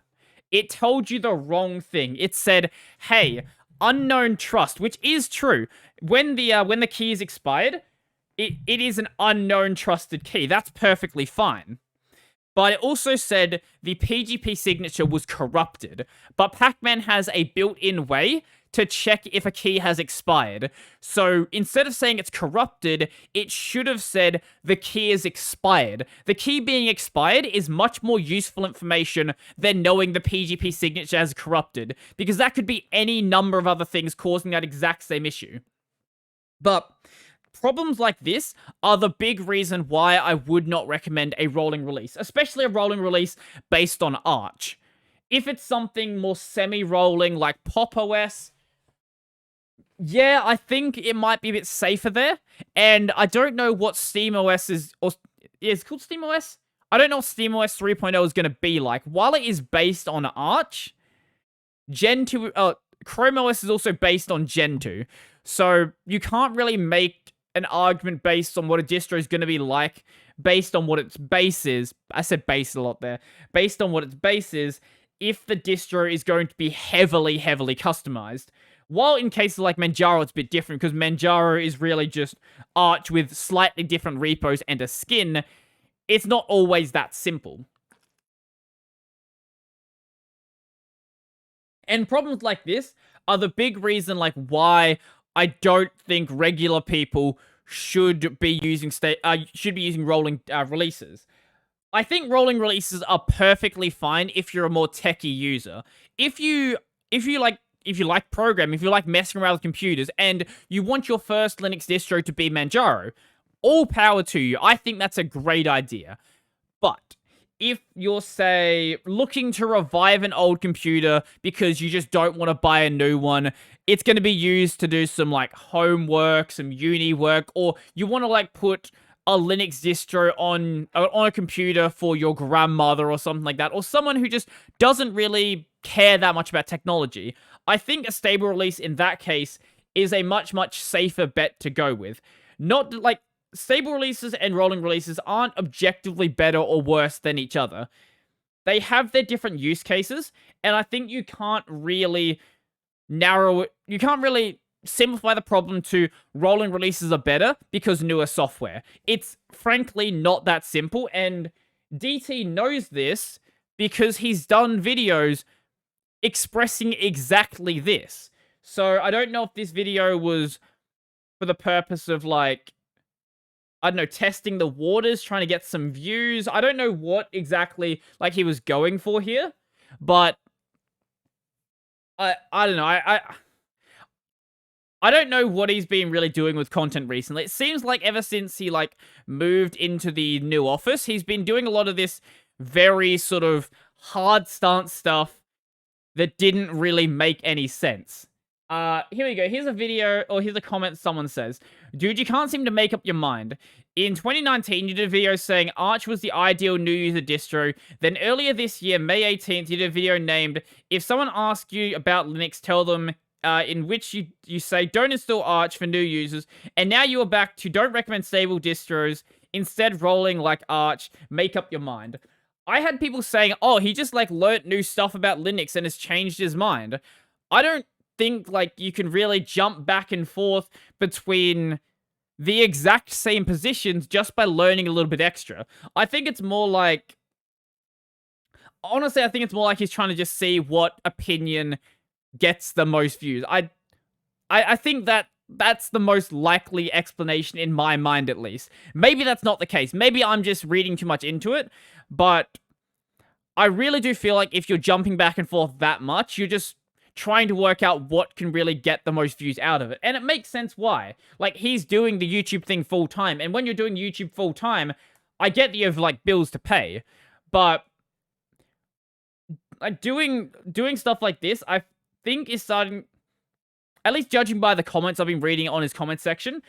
A: It told you the wrong thing. It said, hey, unknown trust, which is true. When the key is expired, it is an unknown trusted key. That's perfectly fine. But it also said the PGP signature was corrupted. But Pac-Man has a built-in way to check if a key has expired. So instead of saying it's corrupted, it should have said the key is expired. The key being expired is much more useful information than knowing the PGP signature has corrupted, because that could be any number of other things causing that exact same issue. But problems like this are the big reason why I would not recommend a rolling release, especially a rolling release based on Arch. If it's something more semi-rolling like Pop! OS, yeah, I think it might be a bit safer there. And I don't know what SteamOS is... Or, yeah, it's called SteamOS? I don't know what SteamOS 3.0 is going to be like. While it is based on Arch, Gen 2... Chrome OS is also based on Gen 2. So you can't really make an argument based on what a distro is going to be like based on what its base is. I said base a lot there. Based on what its base is, if the distro is going to be heavily, heavily customized. While in cases like Manjaro, it's a bit different, because Manjaro is really just Arch with slightly different repos and a skin. It's not always that simple. And problems like this are the big reason like why I don't think regular people should be using rolling releases. I think rolling releases are perfectly fine if you're a more techie user. If you like programming, if you like messing around with computers, and you want your first Linux distro to be Manjaro, all power to you. I think that's a great idea. But if you're, say, looking to revive an old computer because you just don't want to buy a new one, it's going to be used to do some, like, homework, some uni work, or you want to, like, put a Linux distro on a computer for your grandmother or something like that, or someone who just doesn't really care that much about technology, I think a stable release in that case is a much, much safer bet to go with. Not, like, stable releases and rolling releases aren't objectively better or worse than each other. They have their different use cases, and I think you can't really simplify the problem to rolling releases are better because newer software. It's frankly not that simple, and DT knows this because he's done videos expressing exactly this. So I don't know if this video was for the purpose of, like, I don't know, testing the waters, trying to get some views. I don't know what exactly, like, he was going for here, but I don't know. I don't know what he's been really doing with content recently. It seems like ever since he, like, moved into the new office, he's been doing a lot of this very sort of hard stance stuff that didn't really make any sense. Here we go. Here's a video, or here's a comment someone says. Dude, you can't seem to make up your mind. In 2019, you did a video saying Arch was the ideal new user distro. Then earlier this year, May 18th, you did a video named, if someone asks you about Linux, tell them, in which you say, don't install Arch for new users. And now you are back to don't recommend stable distros, instead rolling like Arch, make up your mind. I had people saying, oh, he just, like, learnt new stuff about Linux and has changed his mind. I don't think, like, you can really jump back and forth between the exact same positions just by learning a little bit extra. I think it's more like... Honestly, I think it's more like he's trying to just see what opinion gets the most views. I think that that's the most likely explanation in my mind, at least. Maybe that's not the case. Maybe I'm just reading too much into it, but I really do feel like if you're jumping back and forth that much, you're just trying to work out what can really get the most views out of it. And it makes sense why. Like, he's doing the YouTube thing full time, and when you're doing YouTube full time, I get that you have, like, bills to pay, but like, doing stuff like this, I think is starting, at least judging by the comments I've been reading on his comment section,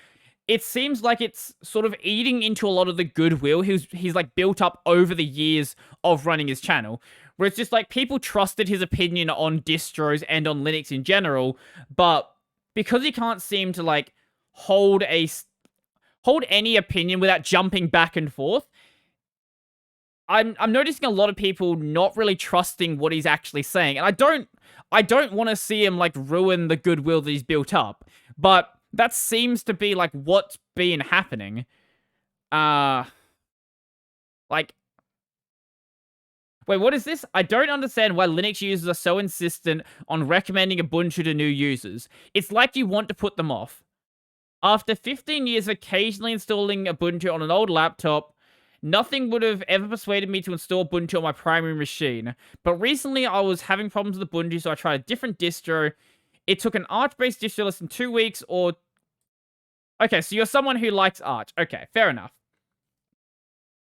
A: it seems like it's sort of eating into a lot of the goodwill he's like built up over the years of running his channel. Where it's just like people trusted his opinion on distros and on Linux in general, but because he can't seem to like hold any opinion without jumping back and forth, I'm noticing a lot of people not really trusting what he's actually saying, and I don't want to see him like ruin the goodwill that he's built up, but that seems to be like what's been happening. Like, wait, what is this? I don't understand why Linux users are so insistent on recommending Ubuntu to new users. It's like you want to put them off. After 15 years of occasionally installing Ubuntu on an old laptop, nothing would have ever persuaded me to install Ubuntu on my primary machine. But recently I was having problems with Ubuntu, so I tried a different distro. It took an Arch-based distro less than 2 weeks, or... Okay, so you're someone who likes Arch. Okay, fair enough.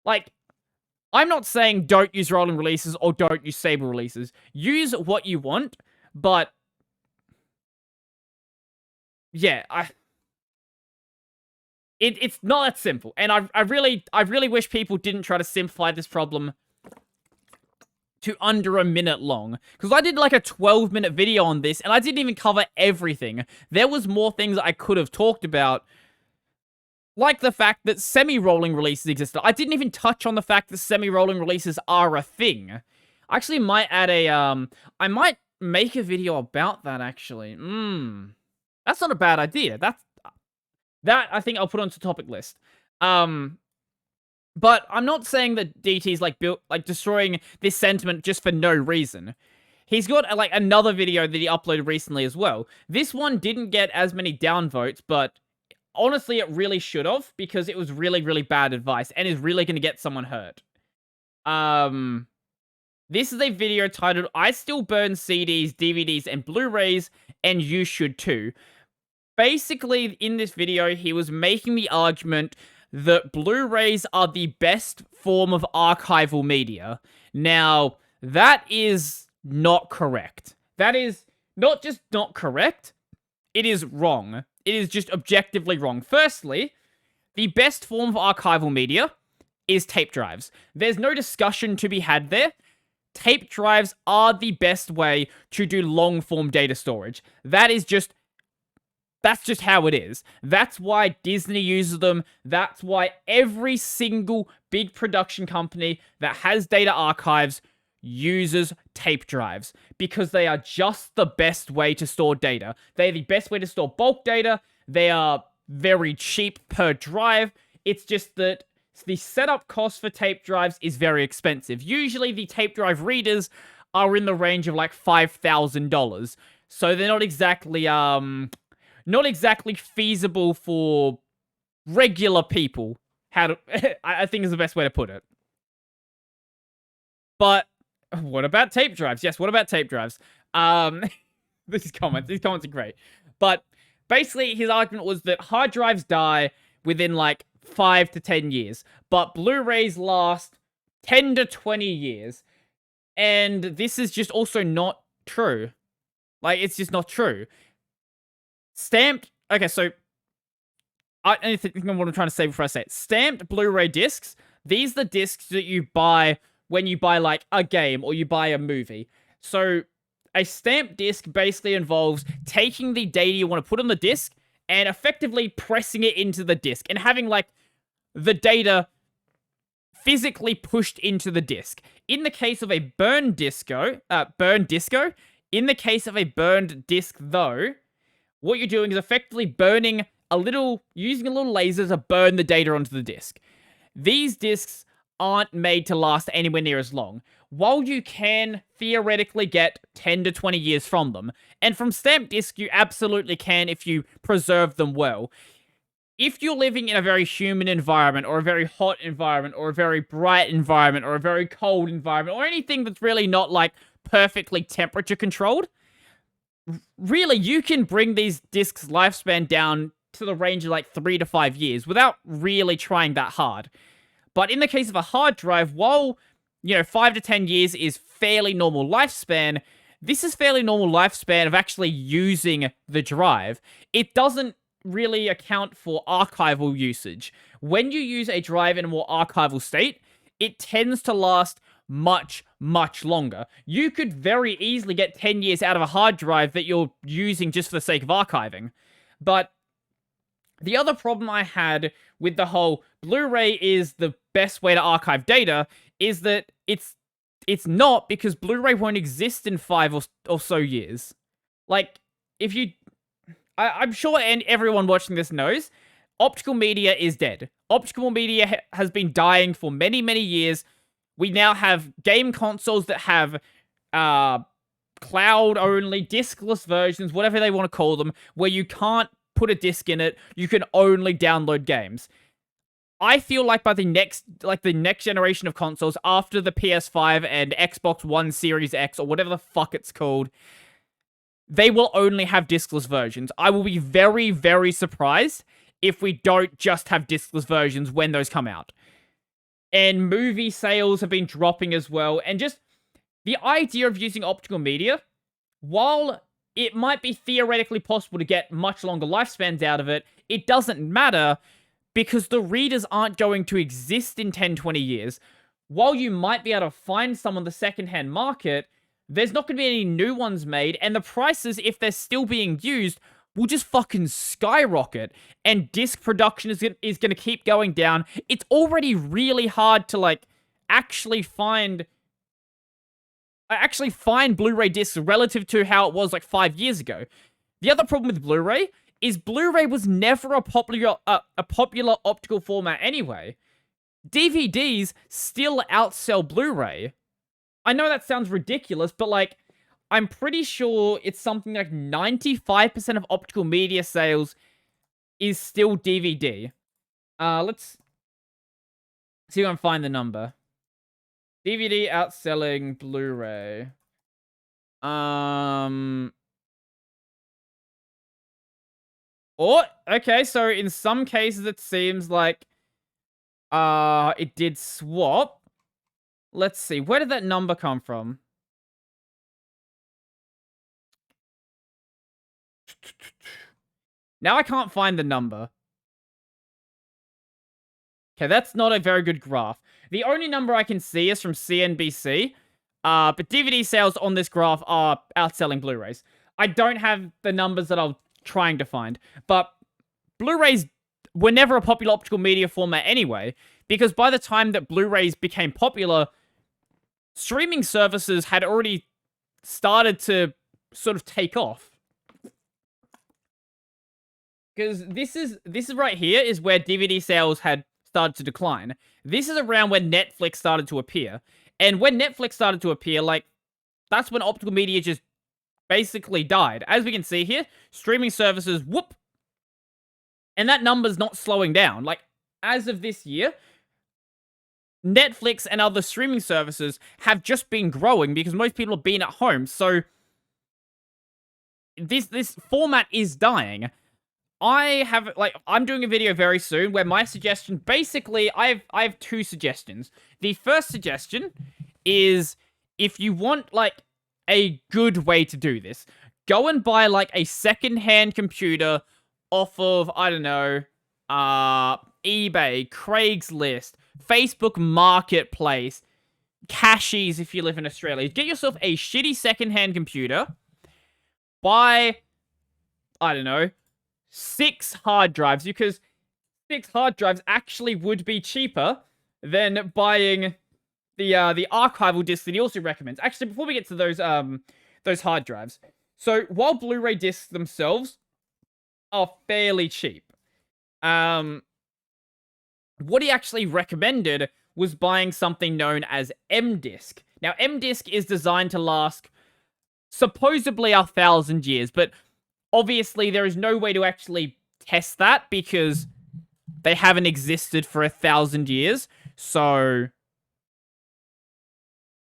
A: Like, I'm not saying don't use rolling releases or don't use stable releases. Use what you want, but... Yeah, It's not that simple, and I really wish people didn't try to simplify this problem to under a minute long, because I did like a 12-minute video on this, and I didn't even cover everything. There was more things I could have talked about, like the fact that semi-rolling releases existed. I didn't even touch on the fact that semi-rolling releases are a thing. I actually might add a, I might make a video about that, actually. That's not a bad idea. That, I think I'll put onto the topic list. But I'm not saying that DT's like destroying this sentiment just for no reason. He's got like another video that he uploaded recently as well. This one didn't get as many downvotes, but honestly it really should have, because it was really, really bad advice and is really going to get someone hurt. This is a video titled, "I still burn CDs, DVDs, and Blu-rays, and you should too." Basically, in this video, he was making the argument that Blu-rays are the best form of archival media. Now, that is not correct. That is not just not correct, it is wrong. It is just objectively wrong. Firstly, the best form of archival media is tape drives. There's no discussion to be had there. Tape drives are the best way to do long-form data storage. That's just how it is. That's why Disney uses them. That's why every single big production company that has data archives uses tape drives, because they are just the best way to store data. They're the best way to store bulk data. They are very cheap per drive. It's just that the setup cost for tape drives is very expensive. Usually the tape drive readers are in the range of like $5,000. So they're not exactly feasible for regular people. I think is the best way to put it. But what about tape drives? Yes, what about tape drives? These comments are great. But basically, his argument was that hard drives die within like 5 to 10 years, but Blu-rays last 10 to 20 years. And this is just also not true. Like, it's just not true. Stamped... Okay, so... I think what I'm trying to say before I say it. Stamped Blu-ray discs, these are the discs that you buy when you buy, like, a game or you buy a movie. So, a stamped disc basically involves taking the data you want to put on the disc and effectively pressing it into the disc and having, like, the data physically pushed into the disc. In the case of a burned disc, though, what you're doing is effectively using a little laser to burn the data onto the disc. These discs aren't made to last anywhere near as long. While you can theoretically get 10 to 20 years from them, and from stamped disc you absolutely can if you preserve them well. If you're living in a very humid environment, or a very hot environment, or a very bright environment, or a very cold environment, or anything that's really not, like, perfectly temperature controlled, really, you can bring these discs' lifespan down to the range of, like, 3 to 5 years without really trying that hard. But in the case of a hard drive, while, 5 to 10 years is fairly normal lifespan, this is fairly normal lifespan of actually using the drive. It doesn't really account for archival usage. When you use a drive in a more archival state, it tends to last much, much longer. You could very easily get 10 years out of a hard drive that you're using just for the sake of archiving. But the other problem I had with the whole Blu-ray is the best way to archive data is that it's not, because Blu-ray won't exist in 5 or so years. Like, if you... I'm sure and everyone watching this knows, optical media is dead. Optical media has been dying for many, many years. We now have game consoles that have cloud-only, diskless versions, whatever they want to call them, where you can't put a disc in it, you can only download games. I feel like by the next generation of consoles, after the PS5 and Xbox One Series X, or whatever the fuck it's called, they will only have diskless versions. I will be very, very surprised if we don't just have diskless versions when those come out. And movie sales have been dropping as well. And just the idea of using optical media, while it might be theoretically possible to get much longer lifespans out of it, it doesn't matter because the readers aren't going to exist in 10, 20 years. While you might be able to find some on the secondhand market, there's not going to be any new ones made, and the prices, if they're still being used, will just fucking skyrocket, and disc production is going to keep going down. It's already really hard to, like, actually find Blu-ray discs relative to how it was, like, 5 years ago. The other problem with Blu-ray is Blu-ray was never a popular optical format anyway. DVDs still outsell Blu-ray. I know that sounds ridiculous, but, like, I'm pretty sure it's something like 95% of optical media sales is still DVD. Let's see if I can find the number. DVD outselling Blu-ray. Oh, okay, so in some cases it seems like it did swap. Let's see, where did that number come from? Now I can't find the number. Okay, that's not a very good graph. The only number I can see is from CNBC, but DVD sales on this graph are outselling Blu-rays. I don't have the numbers that I'm trying to find, but Blu-rays were never a popular optical media format anyway, because by the time that Blu-rays became popular, streaming services had already started to sort of take off. Because this is right here is where DVD sales had started to decline. This is around when Netflix started to appear. And when Netflix started to appear, like, that's when optical media just basically died. As we can see here, streaming services, whoop! And that number's not slowing down. Like, as of this year, Netflix and other streaming services have just been growing because most people have been at home. So this format is dying. I'm doing a video very soon where my suggestion, basically, I have 2 suggestions. The first suggestion is, if you want, like, a good way to do this, go and buy, like, a second-hand computer off of, I don't know, eBay, Craigslist, Facebook Marketplace, Cashies if you live in Australia. Get yourself a shitty second-hand computer, buy, I don't know, 6 hard drives, because 6 hard drives actually would be cheaper than buying the archival disc that he also recommends. Actually, before we get to those hard drives, so while Blu-ray discs themselves are fairly cheap, what he actually recommended was buying something known as M-Disk. Now, M-Disk is designed to last supposedly 1,000 years, but obviously there is no way to actually test that because they haven't existed for 1,000 years. So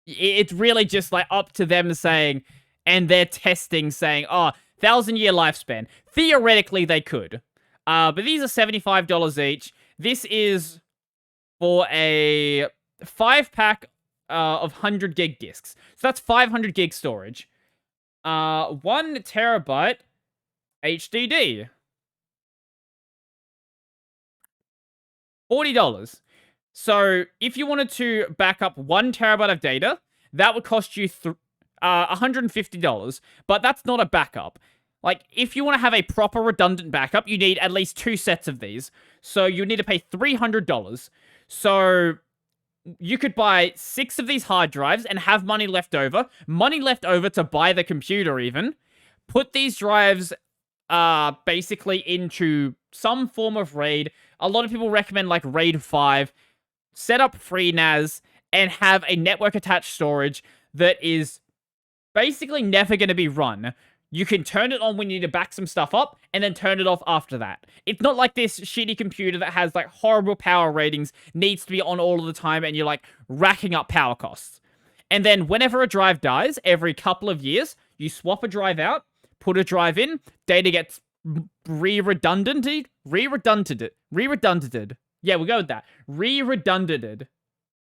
A: it's really just like up to them saying, and they're testing saying, oh, 1,000-year lifespan. Theoretically, they could. But these are $75 each. This is for a 5-pack of 100 gig discs. So that's 500 gig storage. 1 terabyte HDD. $40. So if you wanted to back up 1 terabyte of data, that would cost you $150. But that's not a backup. Like, if you want to have a proper redundant backup, you need at least 2 sets of these. So you need to pay $300. So you could buy 6 of these hard drives and have money left over. Money left over to buy the computer even. Put these drives basically into some form of RAID. A lot of people recommend like RAID 5. Set up FreeNAS and have a network attached storage that is basically never going to be run. You can turn it on when you need to back some stuff up, and then turn it off after that. It's not like this shitty computer that has, like, horrible power ratings, needs to be on all of the time, and you're, like, racking up power costs. And then whenever a drive dies, every couple of years, you swap a drive out, put a drive in, data gets re-redundanted. Yeah, we'll go with that. Re-redundanted.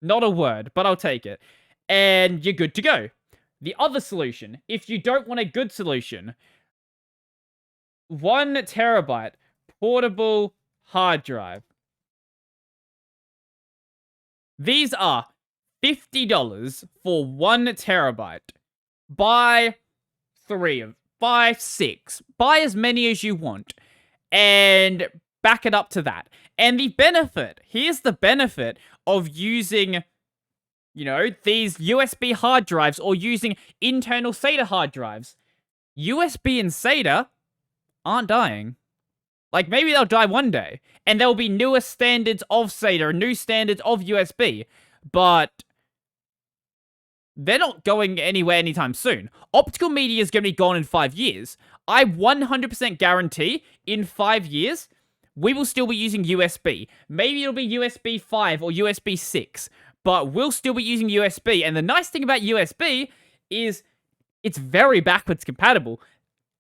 A: Not a word, but I'll take it. And you're good to go. The other solution, if you don't want a good solution, 1 terabyte portable hard drive. These are $50 for 1 terabyte. Buy 6. Buy as many as you want. And back it up to that. And the benefit, here's the benefit of using, you know, these USB hard drives or using internal SATA hard drives. USB and SATA aren't dying. Like, maybe they'll die one day. And there'll be newer standards of SATA, new standards of USB. But they're not going anywhere anytime soon. Optical media is going to be gone in 5 years. I 100% guarantee in 5 years, we will still be using USB. Maybe it'll be USB 5 or USB 6. But we'll still be using USB. And the nice thing about USB is it's very backwards compatible.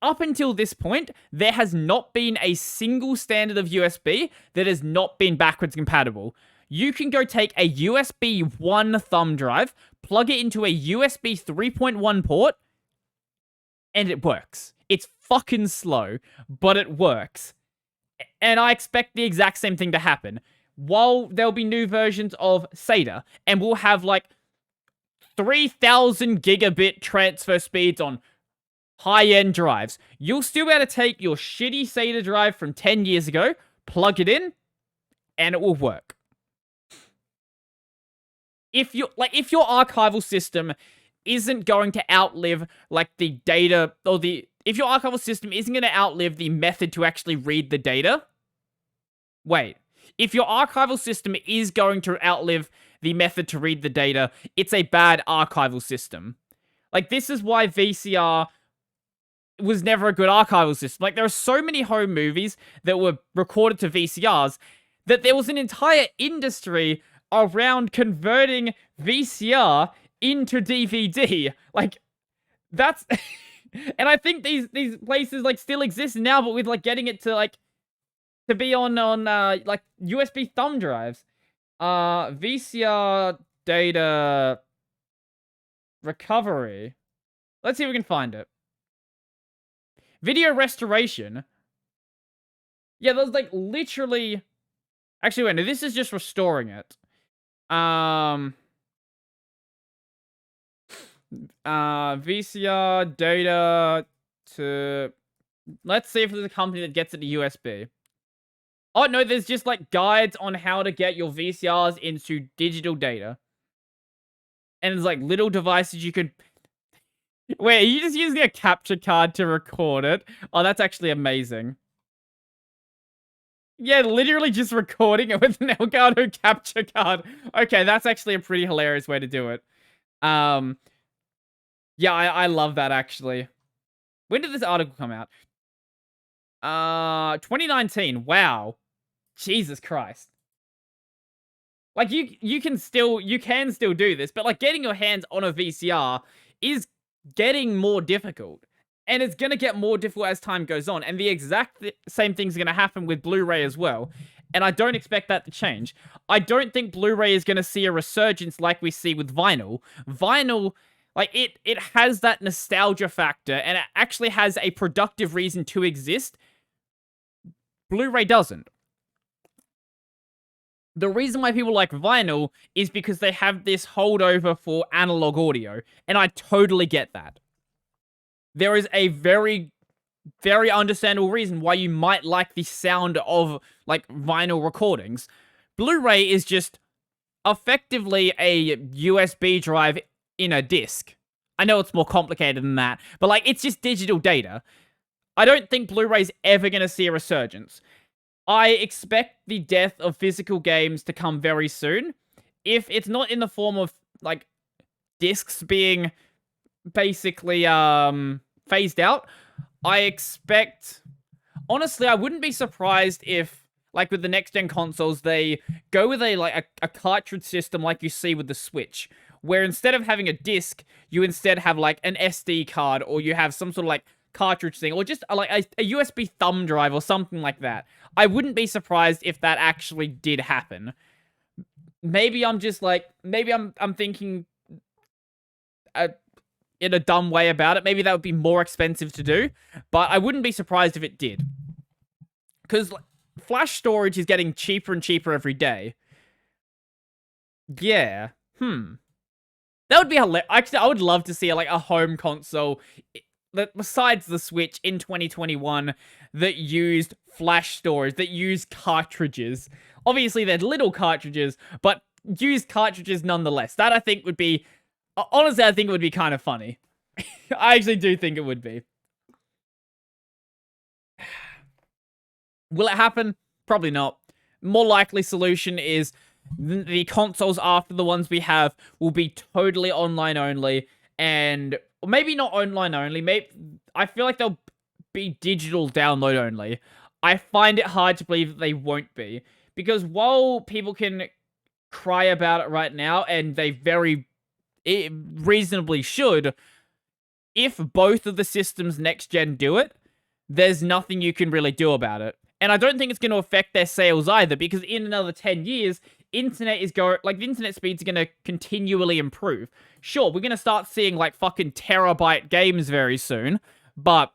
A: Up until this point, there has not been a single standard of USB that has not been backwards compatible. You can go take a USB 1 thumb drive, plug it into a USB 3.1 port, and it works. It's fucking slow, but it works. And I expect the exact same thing to happen. While there'll be new versions of SATA, and we'll have like 3,000 gigabit transfer speeds on high-end drives, you'll still be able to take your shitty SATA drive from 10 years ago, plug it in, and it will work. If your archival system isn't going to outlive like the data, or if your archival system isn't going to outlive the method to actually read the data, wait. If your archival system is going to outlive the method to read the data, it's a bad archival system. Like, this is why VCR was never a good archival system. Like, there are so many home movies that were recorded to VCRs that there was an entire industry around converting VCR into DVD. Like, that's... And I think these places, like, still exist now, but with, like, getting it to, like, to be on like, USB thumb drives. VCR Data Recovery. Let's see if we can find it. Video restoration. Yeah, there's, like, literally... Actually, wait, no, this is just restoring it. VCR Data to... Let's see if there's a company that gets it to USB. Oh, no, there's just, like, guides on how to get your VCRs into digital data. And there's, like, little devices you could... Wait, are you just using a capture card to record it? Oh, that's actually amazing. Yeah, literally just recording it with an Elgato capture card. Okay, that's actually a pretty hilarious way to do it. Yeah, I love that actually. When did this article come out? 2019. Wow. Jesus Christ. Like you can still do this, but like getting your hands on a VCR is getting more difficult. And it's going to get more difficult as time goes on. And the exact same thing's going to happen with Blu-ray as well. And I don't expect that to change. I don't think Blu-ray is going to see a resurgence like we see with vinyl. Vinyl, like, it has that nostalgia factor, and it actually has a productive reason to exist. Blu-ray doesn't. The reason why people like vinyl is because they have this holdover for analog audio, and I totally get that. There is a very, very understandable reason why you might like the sound of, like, vinyl recordings. Blu-ray is just effectively a USB drive in a disc. I know it's more complicated than that, but, like, it's just digital data. I don't think Blu-ray's ever going to see a resurgence. I expect the death of physical games to come very soon. If it's not in the form of, like, discs being basically phased out, I expect... Honestly, I wouldn't be surprised if, like, with the next-gen consoles, they go with a cartridge system like you see with the Switch, where instead of having a disc, you instead have, like, an SD card, or you have some sort of, like, cartridge thing, or just like a USB thumb drive or something like that. I wouldn't be surprised if that actually did happen. Maybe I'm just like, maybe I'm thinking in a dumb way about it. Maybe that would be more expensive to do, but I wouldn't be surprised if it did. Because flash storage is getting cheaper and cheaper every day. Yeah. That would be hilarious. Actually, I would love to see like a home console that besides the Switch in 2021 that used flash storage, that used cartridges. Obviously, they're little cartridges, but used cartridges nonetheless. That I think would be... Honestly, I think it would be kind of funny. I actually do think it would be. Will it happen? Probably not. More likely solution is the consoles after the ones we have will be totally online only, and maybe not online only. Maybe I feel like they'll be digital download only. I find it hard to believe that they won't be, because while people can cry about it right now, and they very reasonably should, if both of the systems next gen do it, there's nothing you can really do about it. And I don't think it's going to affect their sales either, because in another 10 years, the internet speeds are going to continually improve. Sure, we're going to start seeing, like, fucking terabyte games very soon, but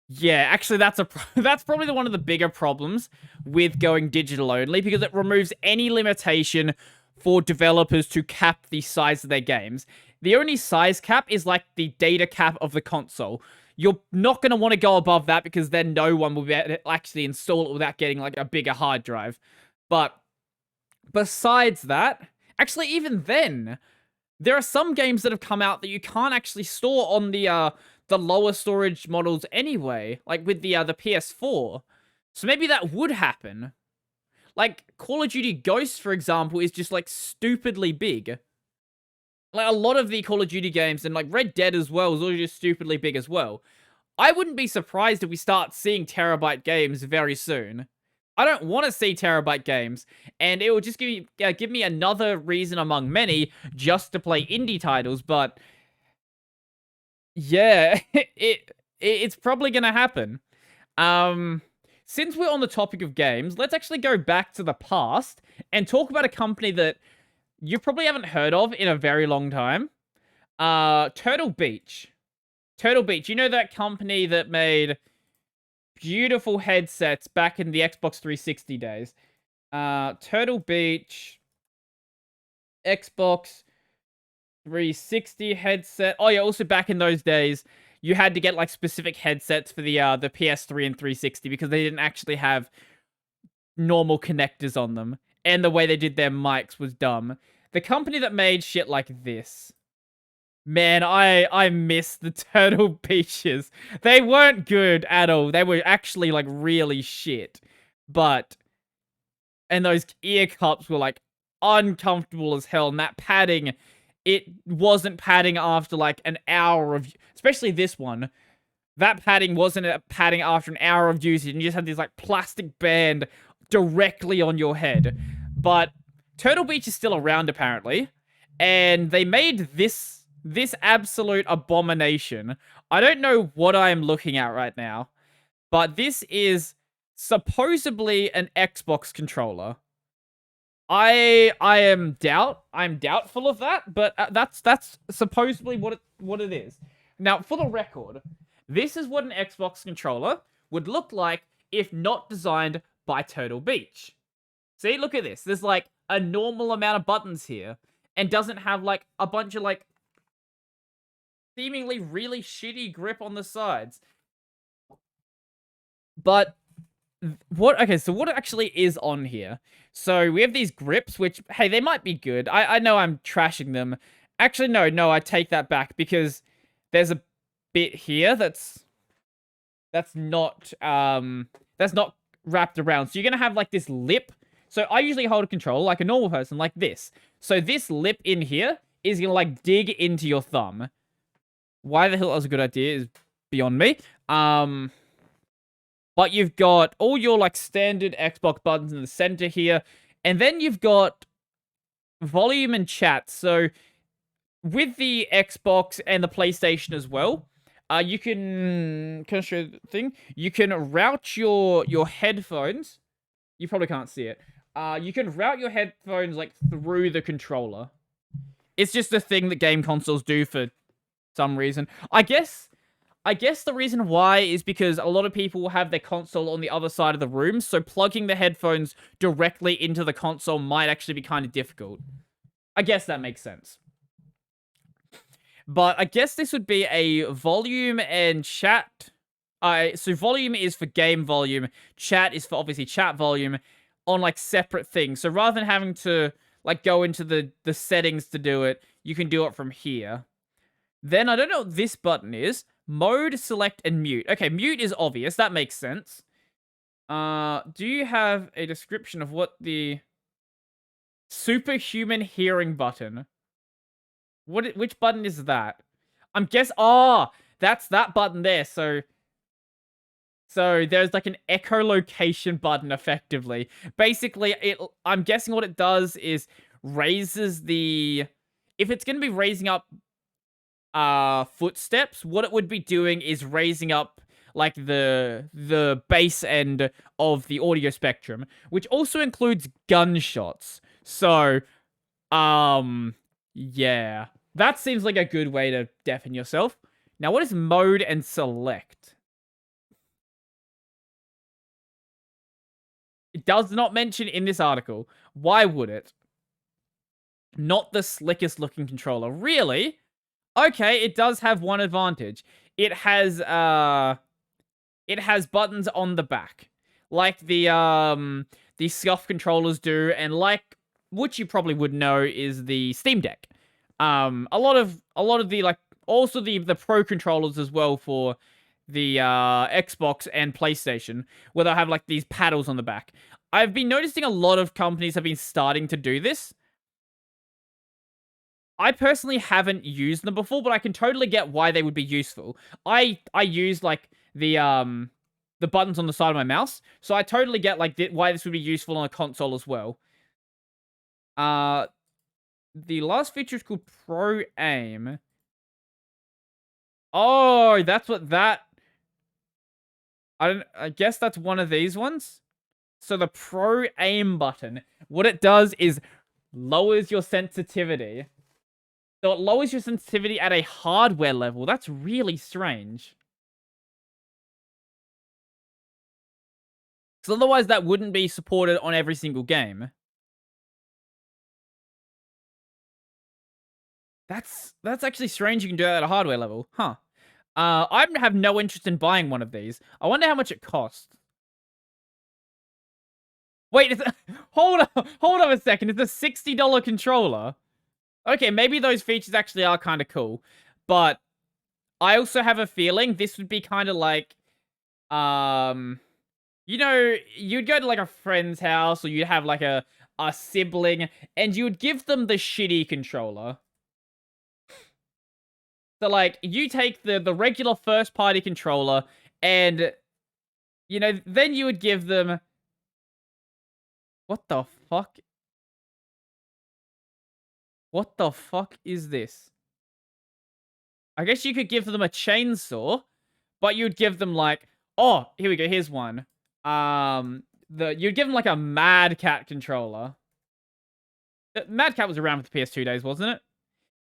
A: yeah, actually, that's probably one of the bigger problems with going digital only, because it removes any limitation for developers to cap the size of their games. The only size cap is, like, the data cap of the console. You're not going to want to go above that, because then no one will be able to actually install it without getting, like, a bigger hard drive. But besides that, actually, even then, there are some games that have come out that you can't actually store on the lower storage models anyway, like with the PS4. So maybe that would happen. Like, Call of Duty Ghosts, for example, is just, like, stupidly big. Like, a lot of the Call of Duty games, and, like, Red Dead as well, is all just stupidly big as well. I wouldn't be surprised if we start seeing terabyte games very soon. I don't want to see terabyte games, and it will just give me another reason among many just to play indie titles, but yeah, it's probably gonna happen. Since we're on the topic of games, let's actually go back to the past and talk about a company that you probably haven't heard of in a very long time. Turtle Beach. Turtle Beach, you know that company that made beautiful headsets back in the Xbox 360 days. Turtle Beach, Xbox 360 headset. Oh yeah, also back in those days, you had to get like specific headsets for the PS3 and 360 because they didn't actually have normal connectors on them. And the way they did their mics was dumb. The company that made shit like this. Man, I miss the Turtle Beaches. They weren't good at all. They were actually, like, really shit. but and those ear cups were like uncomfortable as hell. And that padding, it wasn't padding after like an hour of, especially this one. That padding wasn't a padding after an hour of usage, and you just had this like plastic band directly on your head. But Turtle Beach is still around apparently, and they made this absolute abomination. I don't know what I am looking at right now, but this is supposedly an Xbox controller. I'm doubtful of that, but that's supposedly what it is. Now, for the record, this is what an Xbox controller would look like if not designed by Turtle Beach. See, look at this. There's like a normal amount of buttons here, and doesn't have like a bunch of like seemingly really shitty grip on the sides. But okay, so what actually is on here? So we have these grips, which, hey, they might be good. I know I'm trashing them. Actually, no, I take that back, because there's a bit here that's not wrapped around. So you're gonna have like this lip. So I usually hold a controller like a normal person, like this. So this lip in here is gonna like dig into your thumb. Why the hell that was a good idea is beyond me. But you've got all your like standard Xbox buttons in the center here. And then you've got volume and chat. So with the Xbox and the PlayStation as well, you can I show the thing? You can route your headphones. You probably can't see it. You can route your headphones like through the controller. It's just a thing that game consoles do for some reason. I guess the reason why is because a lot of people will have their console on the other side of the room, so plugging the headphones directly into the console might actually be kind of difficult. I guess that makes sense. But I guess this would be a volume and chat. So volume is for game volume. Chat is for obviously chat volume on like separate things. So rather than having to like go into the settings to do it, you can do it from here. Then I don't know what this button is. Mode, select, and mute. Okay, mute is obvious. That makes sense. Do you have a description of what the superhuman hearing button? Which button is that? That's that button there. So there's like an echolocation button effectively. Basically, I'm guessing what it does is raises the, if it's going to be raising up footsteps, what it would be doing is raising up like the bass end of the audio spectrum, which also includes gunshots. So, yeah. That seems like a good way to deafen yourself. Now, what is mode and select? It does not mention in this article. Why would it? Not the slickest looking controller. Really? Okay, it does have one advantage. It has buttons on the back, like the SCUF controllers do, and like, which you probably would know is the Steam Deck. A lot of the like, also the Pro controllers as well for the Xbox and PlayStation, where they'll have like these paddles on the back. I've been noticing a lot of companies have been starting to do this. I personally haven't used them before, but I can totally get why they would be useful. I use like the buttons on the side of my mouse, so I totally get like why this would be useful on a console as well. The last feature is called Pro Aim. Oh, that's what that. I guess that's one of these ones. So the Pro Aim button, what it does is lowers your sensitivity. So it lowers your sensitivity at a hardware level. That's really strange. Because otherwise that wouldn't be supported on every single game. That's actually strange you can do that at a hardware level. Huh. I have no interest in buying one of these. I wonder how much it costs. Wait, hold on a second. It's a $60 controller. Okay, maybe those features actually are kind of cool. But I also have a feeling this would be kind of like, You know, you'd go to like a friend's house or you'd have like a sibling and you would give them the shitty controller. So like you take the regular first party controller and you know, then you would give them what the fuck? What the fuck is this? I guess you could give them a chainsaw, but you'd give them like, oh, here we go, here's one. You'd give them like a Mad Cat controller. Mad Cat was around for the PS2 days, wasn't it?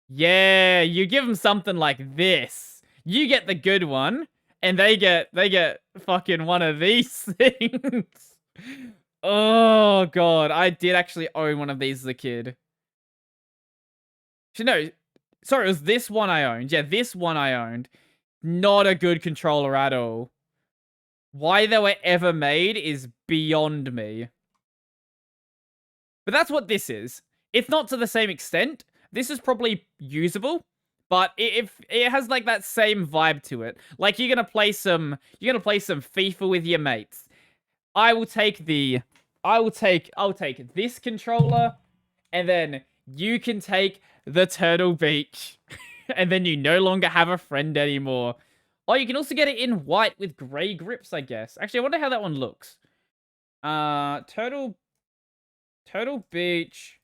A: Yeah, you give them something like this. You get the good one, and they get fucking one of these things. Oh god, I did actually own one of these as a kid. No, sorry, it was this one I owned. Yeah, this one I owned. Not a good controller at all. Why they were ever made is beyond me. But that's what this is. It's not to the same extent. This is probably usable, but it has like that same vibe to it. Like you're gonna play some FIFA with your mates. I'll take this controller, and then you can take the Turtle Beach, and then you no longer have a friend anymore. Oh, you can also get it in white with grey grips, I guess. Actually, I wonder how that one looks. Turtle Beach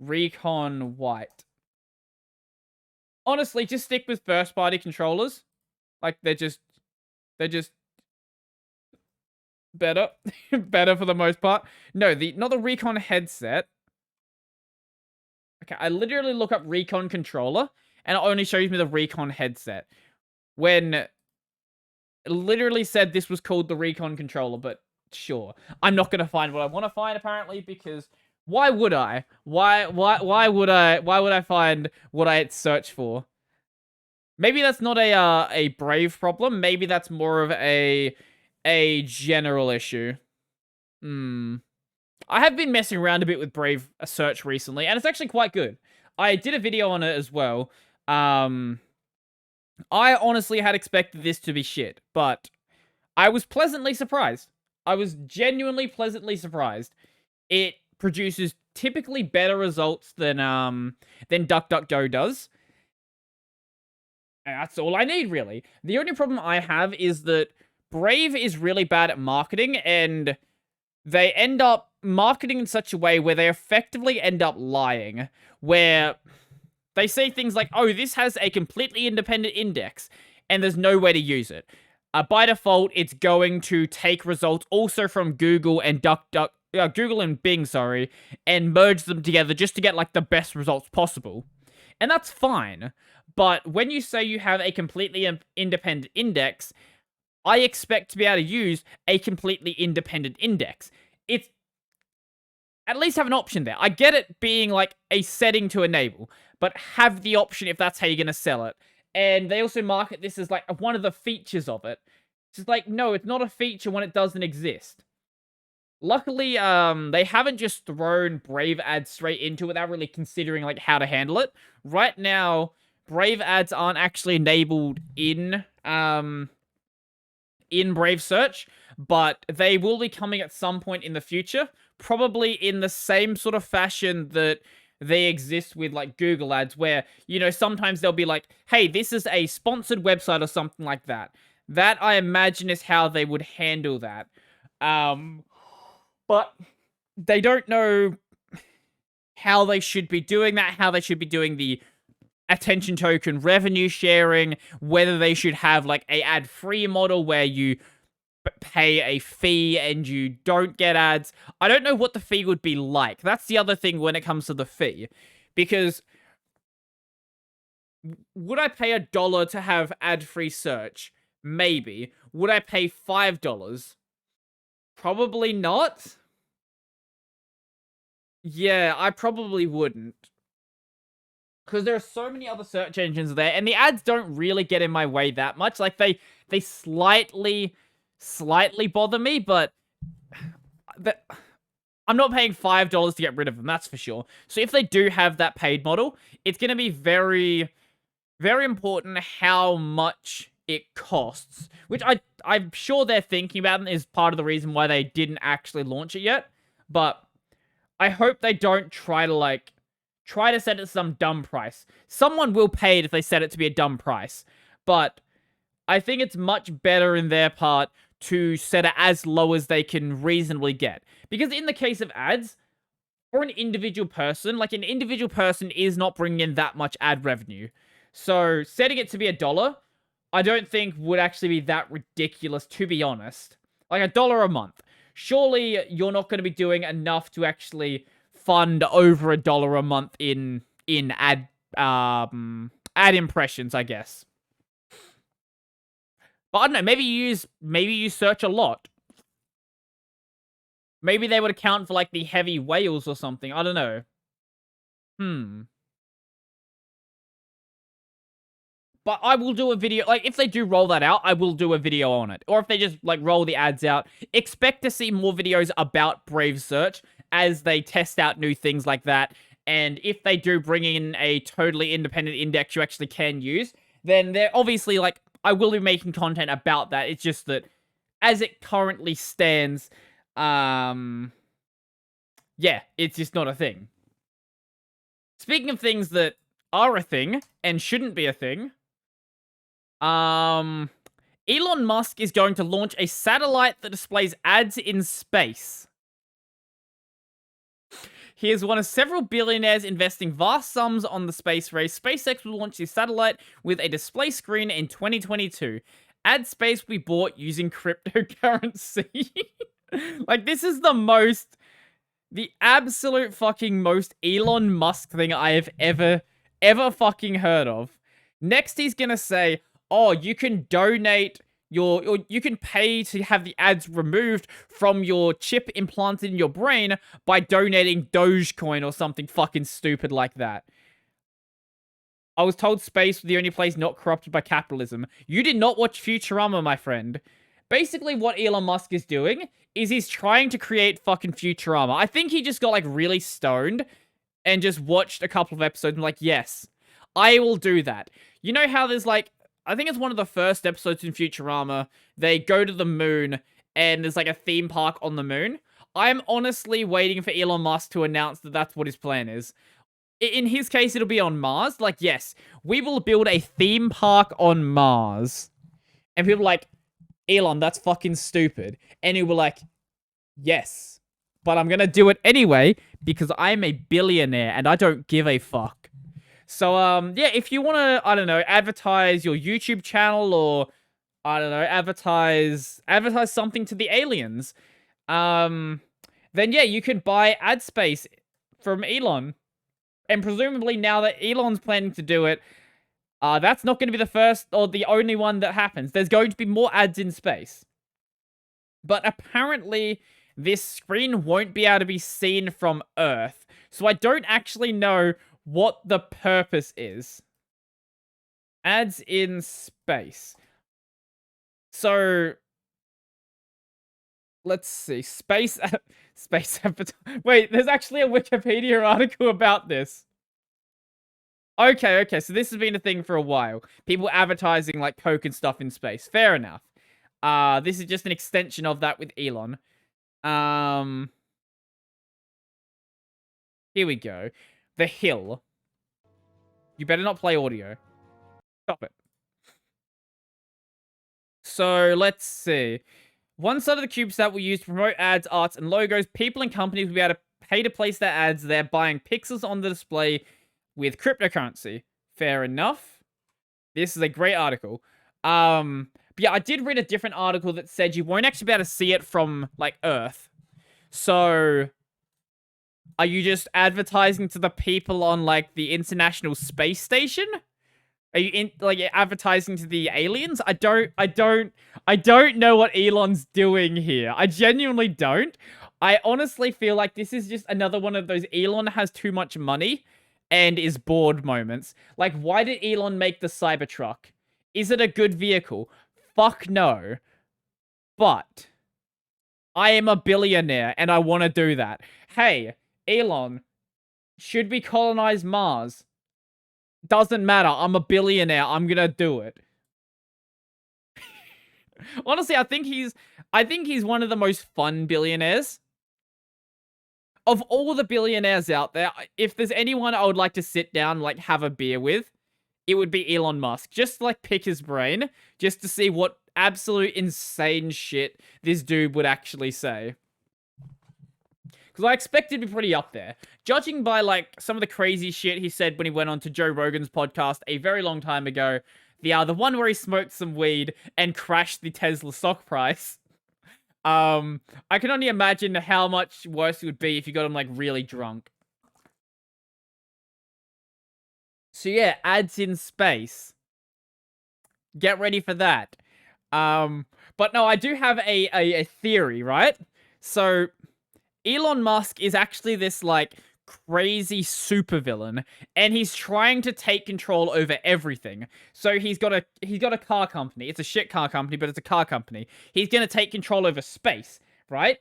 A: Recon White. Honestly, just stick with first party controllers. Like they're just better. Better for the most part. No, not the Recon headset. Okay, I literally look up Recon controller and it only shows me the Recon headset. When it literally said this was called the Recon controller, but sure. I'm not gonna find what I want to find apparently because why would I? Why would I find what I had searched for? Maybe that's not a Brave problem. Maybe that's more of a general issue. I have been messing around a bit with Brave search recently, and it's actually quite good. I did a video on it as well. I honestly had expected this to be shit, but I was pleasantly surprised. I was genuinely pleasantly surprised. It produces typically better results than DuckDuckGo does. And that's all I need, really. The only problem I have is that Brave is really bad at marketing, and they end up marketing in such a way where they effectively end up lying, where they say things like, oh, this has a completely independent index, and there's no way to use it. By default, it's going to take results also from Google and Google and Bing, sorry, and merge them together just to get, like, the best results possible. And that's fine. But when you say you have a completely independent index, I expect to be able to use a completely independent index. It's at least have an option there. I get it being like a setting to enable, but have the option if that's how you're going to sell it. And they also market this as like one of the features of it. It's just like, no, it's not a feature when it doesn't exist. Luckily, they haven't just thrown Brave ads straight into it without really considering like how to handle it. Right now, Brave ads aren't actually enabled in Brave search, but they will be coming at some point in the future, probably in the same sort of fashion that they exist with like Google ads, where, you know, sometimes they'll be like, hey, this is a sponsored website or something like that. That, I imagine, is how they would handle that. But they don't know how they should be doing that, how they should be doing the attention token revenue sharing, whether they should have like a ad-free model where you pay a fee and you don't get ads. I don't know what the fee would be like. That's the other thing when it comes to the fee. Because would I pay $1 to have ad-free search? Maybe. Would I pay $5? Probably not. Yeah, I probably wouldn't. Because there are so many other search engines there, and the ads don't really get in my way that much. Like, they slightly bother me, but I'm not paying $5 to get rid of them, that's for sure. So if they do have that paid model, it's going to be very, very important how much it costs. Which I'm sure they're thinking about it is part of the reason why they didn't actually launch it yet. But I hope they don't try to set it some dumb price. Someone will pay it if they set it to be a dumb price. But I think it's much better in their part to set it as low as they can reasonably get. Because in the case of ads, for an individual person, like an individual person is not bringing in that much ad revenue. So setting it to be $1, I don't think would actually be that ridiculous, to be honest. Like $1 a month. Surely you're not going to be doing enough to actually fund over $1 a month in ad impressions, I guess. But I don't know, maybe you search a lot. Maybe they would account for, like, the heavy whales or something. I don't know. But I will do a video, like, if they do roll that out, I will do a video on it. Or if they just, like, roll the ads out, expect to see more videos about Brave Search as they test out new things like that. And if they do bring in a totally independent index you actually can use, then they're obviously, like, I will be making content about that. It's just that, as it currently stands, yeah, it's just not a thing. Speaking of things that are a thing and shouldn't be a thing, Elon Musk is going to launch a satellite that displays ads in space. He is one of several billionaires investing vast sums on the space race. SpaceX will launch the satellite with a display screen in 2022. Ad space will be bought using cryptocurrency. Like, this is the absolute fucking most Elon Musk thing I have ever fucking heard of. Next, he's gonna say, oh, you can donate you can pay to have the ads removed from your chip implanted in your brain by donating Dogecoin or something fucking stupid like that. I was told space was the only place not corrupted by capitalism. You did not watch Futurama, my friend. Basically, what Elon Musk is doing is he's trying to create fucking Futurama. I think he just got, like, really stoned and just watched a couple of episodes and like, yes, I will do that. You know how there's, like, I think it's one of the first episodes in Futurama, they go to the moon, and there's, like, a theme park on the moon? I'm honestly waiting for Elon Musk to announce that that's what his plan is. In his case, it'll be on Mars. Like, yes, we will build a theme park on Mars. And people are like, Elon, that's fucking stupid. And he will like, yes, but I'm gonna do it anyway, because I'm a billionaire, and I don't give a fuck. So, yeah, if you want to, I don't know, advertise your YouTube channel or, I don't know, advertise something to the aliens, then, yeah, you can buy ad space from Elon. And presumably now that Elon's planning to do it, that's not going to be the first or the only one that happens. There's going to be more ads in space. But apparently, this screen won't be able to be seen from Earth. So I don't actually know what the purpose is. Ads in space. So, let's see. Space Wait, there's actually a Wikipedia article about this. Okay, so this has been a thing for a while. People advertising, like, Coke and stuff in space. Fair enough. This is just an extension of that with Elon. Here we go. The Hill. You better not play audio. Stop it. So, let's see. One side of the CubeSat will use to promote ads, arts, and logos. People and companies will be able to pay to place their ads there, buying pixels on the display with cryptocurrency. Fair enough. This is a great article. But yeah, I did read a different article that said you won't actually be able to see it from, like, Earth. So, are you just advertising to the people on, like, the International Space Station? Are you advertising to the aliens? I don't know what Elon's doing here. I genuinely don't. I honestly feel like this is just another one of those Elon has too much money and is bored moments. Like, why did Elon make the Cybertruck? Is it a good vehicle? Fuck no. But I am a billionaire and I want to do that. Hey, Elon, should we colonize Mars? Doesn't matter. I'm a billionaire. I'm gonna do it. Honestly, I think he's one of the most fun billionaires. Of all the billionaires out there, if there's anyone I would like to sit down and, like, have a beer with, it would be Elon Musk. Just to, like, pick his brain, just to see what absolute insane shit this dude would actually say. Because I expect it to be pretty up there. Judging by, like, some of the crazy shit he said when he went on to Joe Rogan's podcast a very long time ago, the one where he smoked some weed and crashed the Tesla stock price. I can only imagine how much worse it would be if you got him, like, really drunk. So yeah, ads in space. Get ready for that. But no, I do have a theory, right? So, Elon Musk is actually this, like, crazy supervillain, and he's trying to take control over everything. So he's got a car company. It's a shit car company, but it's a car company. He's gonna take control over space, right?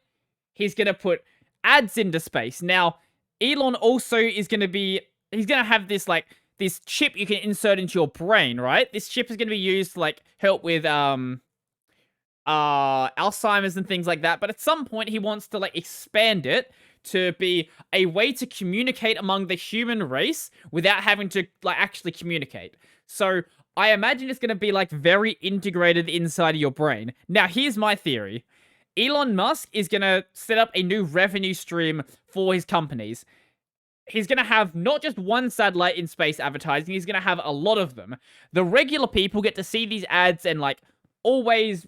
A: He's gonna put ads into space. Now, Elon also is gonna have this, like, this chip you can insert into your brain, right? This chip is gonna be used to, like, help with Alzheimer's and things like that, but at some point he wants to, like, expand it to be a way to communicate among the human race without having to, like, actually communicate. So I imagine it's going to be, like, very integrated inside of your brain. Now, here's my theory. Elon Musk is going to set up a new revenue stream for his companies. He's going to have not just one satellite in space advertising, he's going to have a lot of them. The regular people get to see these ads and, like, always...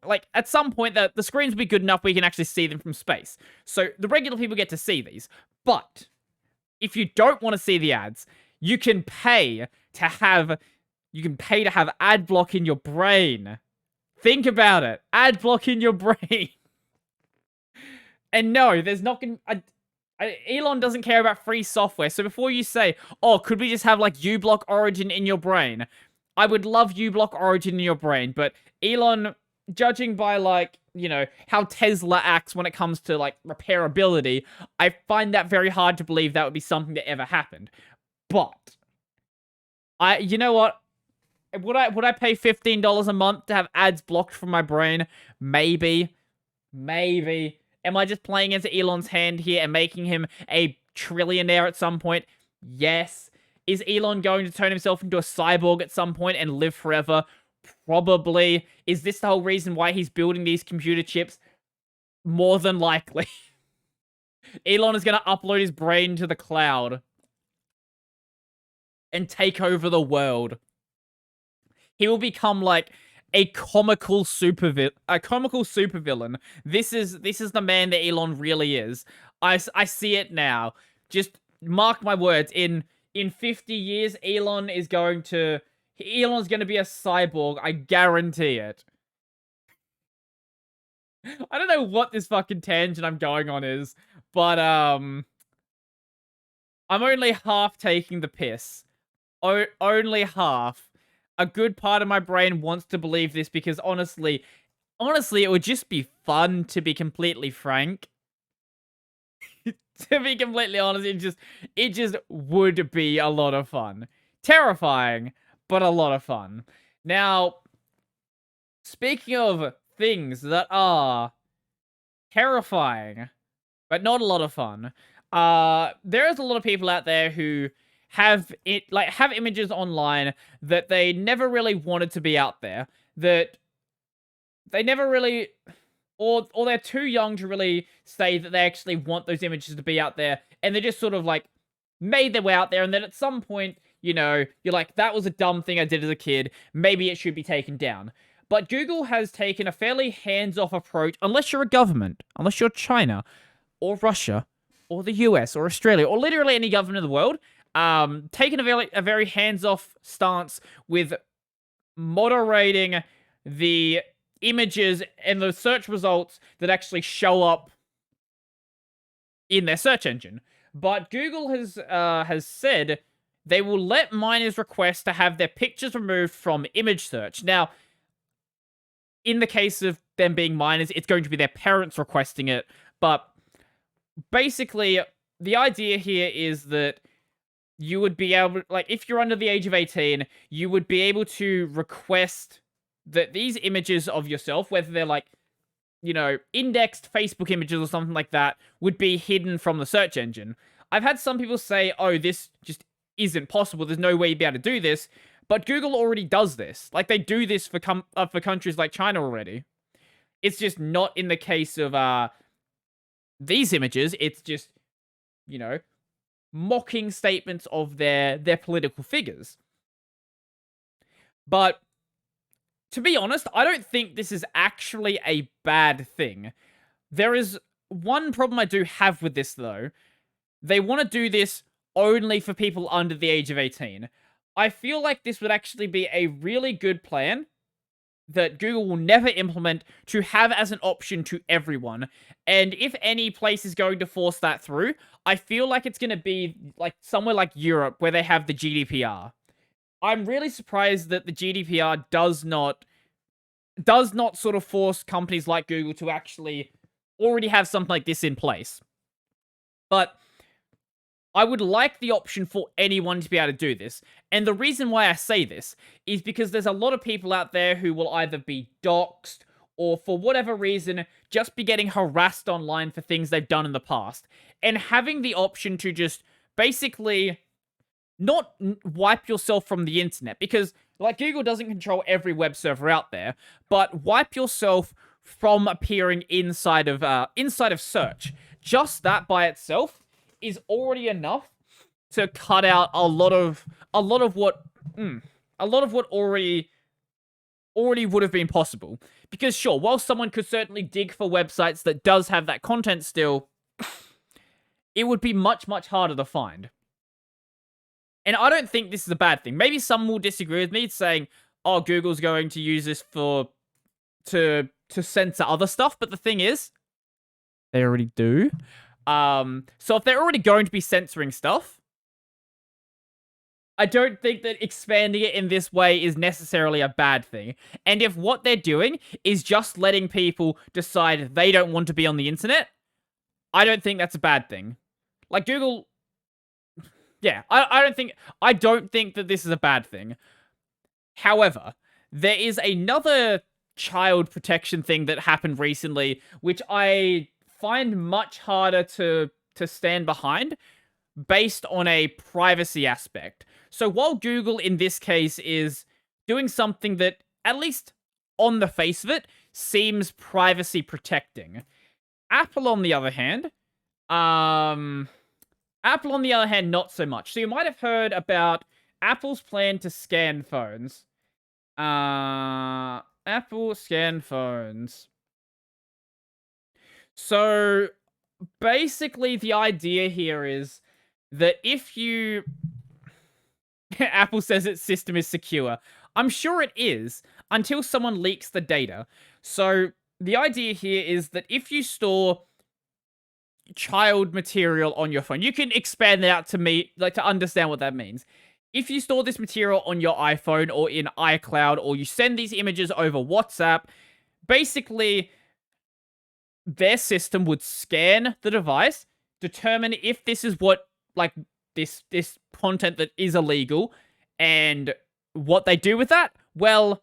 A: like, at some point, the screens will be good enough where you can actually see them from space. So, the regular people get to see these. But, if you don't want to see the ads, you can pay to have ad block in your brain. Think about it. Ad block in your brain. And no, there's not gonna... Elon doesn't care about free software, so before you say, oh, could we just have, like, uBlock Origin in your brain? I would love uBlock Origin in your brain, but Elon... judging by, like, you know, how Tesla acts when it comes to, like, repairability, I find that very hard to believe that would be something that ever happened. But, you know what? Would I pay $15 a month to have ads blocked from my brain? Maybe. Maybe. Am I just playing into Elon's hand here and making him a trillionaire at some point? Yes. Is Elon going to turn himself into a cyborg at some point and live forever? Probably. Is this the whole reason why he's building these computer chips? More than likely. Elon is going to upload his brain to the cloud and take over the world. He will become, like, a comical supervillain. This is the man that Elon really is. I see it now. Just mark my words. In 50 years, Elon's going to be a cyborg. I guarantee it. I don't know what this fucking tangent I'm going on is, but, I'm only half taking the piss. Only half. A good part of my brain wants to believe this because honestly, it would just be fun, to be completely frank. To be completely honest, it just would be a lot of fun. Terrifying, but a lot of fun. Now, speaking of things that are terrifying, but not a lot of fun, there is a lot of people out there who have images online that they never really wanted to be out there, that they never really, or they're too young to really say that they actually want those images to be out there, and they just sort of, like, made their way out there, and then at some point, you know, you're like, that was a dumb thing I did as a kid, maybe it should be taken down. But Google has taken a fairly hands-off approach, unless you're a government, unless you're China, or Russia, or the US, or Australia, or literally any government in the world, taking a very hands-off stance with moderating the images and the search results that actually show up in their search engine. But Google has said they will let minors request to have their pictures removed from image search. Now, in the case of them being minors, it's going to be their parents requesting it. But basically, the idea here is that you would be able, like, if you're under the age of 18, you would be able to request that these images of yourself, whether they're like, indexed Facebook images or something like that, would be hidden from the search engine. I've had some people say, oh, this just isn't possible. There's no way you'd be able to do this. But Google already does this. Like, they do this for countries like China already. It's just not in the case of these images. It's just, mocking statements of their political figures. But to be honest, I don't think this is actually a bad thing. There is one problem I do have with this, though. They want to do this only for people under the age of 18. I feel like this would actually be a really good plan that Google will never implement to have as an option to everyone. And if any place is going to force that through, I feel like it's going to be like somewhere like Europe where they have the GDPR. I'm really surprised that the GDPR does not sort of force companies like Google to actually already have something like this in place. But I would like the option for anyone to be able to do this. And the reason why I say this is because there's a lot of people out there who will either be doxxed or for whatever reason just be getting harassed online for things they've done in the past. And having the option to just basically not wipe yourself from the internet, because like Google doesn't control every web server out there, but wipe yourself from appearing inside of search. Just that by itself is already enough to cut out a lot of what already would have been possible. Because sure, while someone could certainly dig for websites that does have that content still, it would be much, much harder to find. And I don't think this is a bad thing. Maybe some will disagree with me, saying, oh, Google's going to use this to censor other stuff. But the thing is, they already do. So if they're already going to be censoring stuff, I don't think that expanding it in this way is necessarily a bad thing. And if what they're doing is just letting people decide they don't want to be on the internet, I don't think that's a bad thing. Like Google... Yeah, I don't think that this is a bad thing. However, there is another child protection thing that happened recently, which I find much harder to stand behind based on a privacy aspect. So while Google in this case is doing something that, at least on the face of it, seems privacy protecting, Apple on the other hand, not so much. So you might have heard about Apple's plan to scan phones. Apple scan phones. So basically the idea here is that if you... Apple says its system is secure. I'm sure it is, until someone leaks the data. So the idea here is that if you store child material on your phone, you can expand that out to understand what that means. If you store this material on your iPhone or in iCloud, or you send these images over WhatsApp, basically their system would scan the device, determine if this is what, like, this content that is illegal, and what they do with that, well,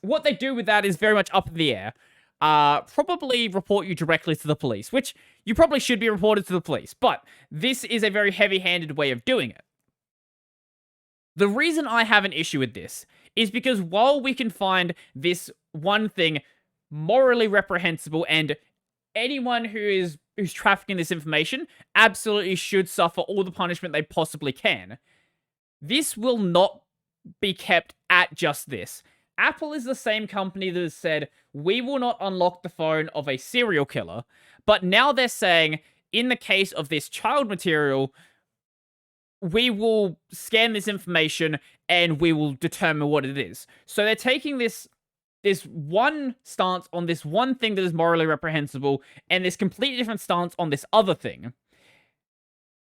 A: what they do with that is very much up in the air. Probably report you directly to the police, which you probably should be reported to the police, but this is a very heavy-handed way of doing it. The reason I have an issue with this is because while we can find this one thing morally reprehensible, and anyone who's trafficking this information absolutely should suffer all the punishment they possibly can, this will not be kept at just this. Apple is the same company that has said, we will not unlock the phone of a serial killer, but now they're saying, in the case of this child material, we will scan this information and we will determine what it is. So they're taking this one stance on this one thing that is morally reprehensible, and this completely different stance on this other thing.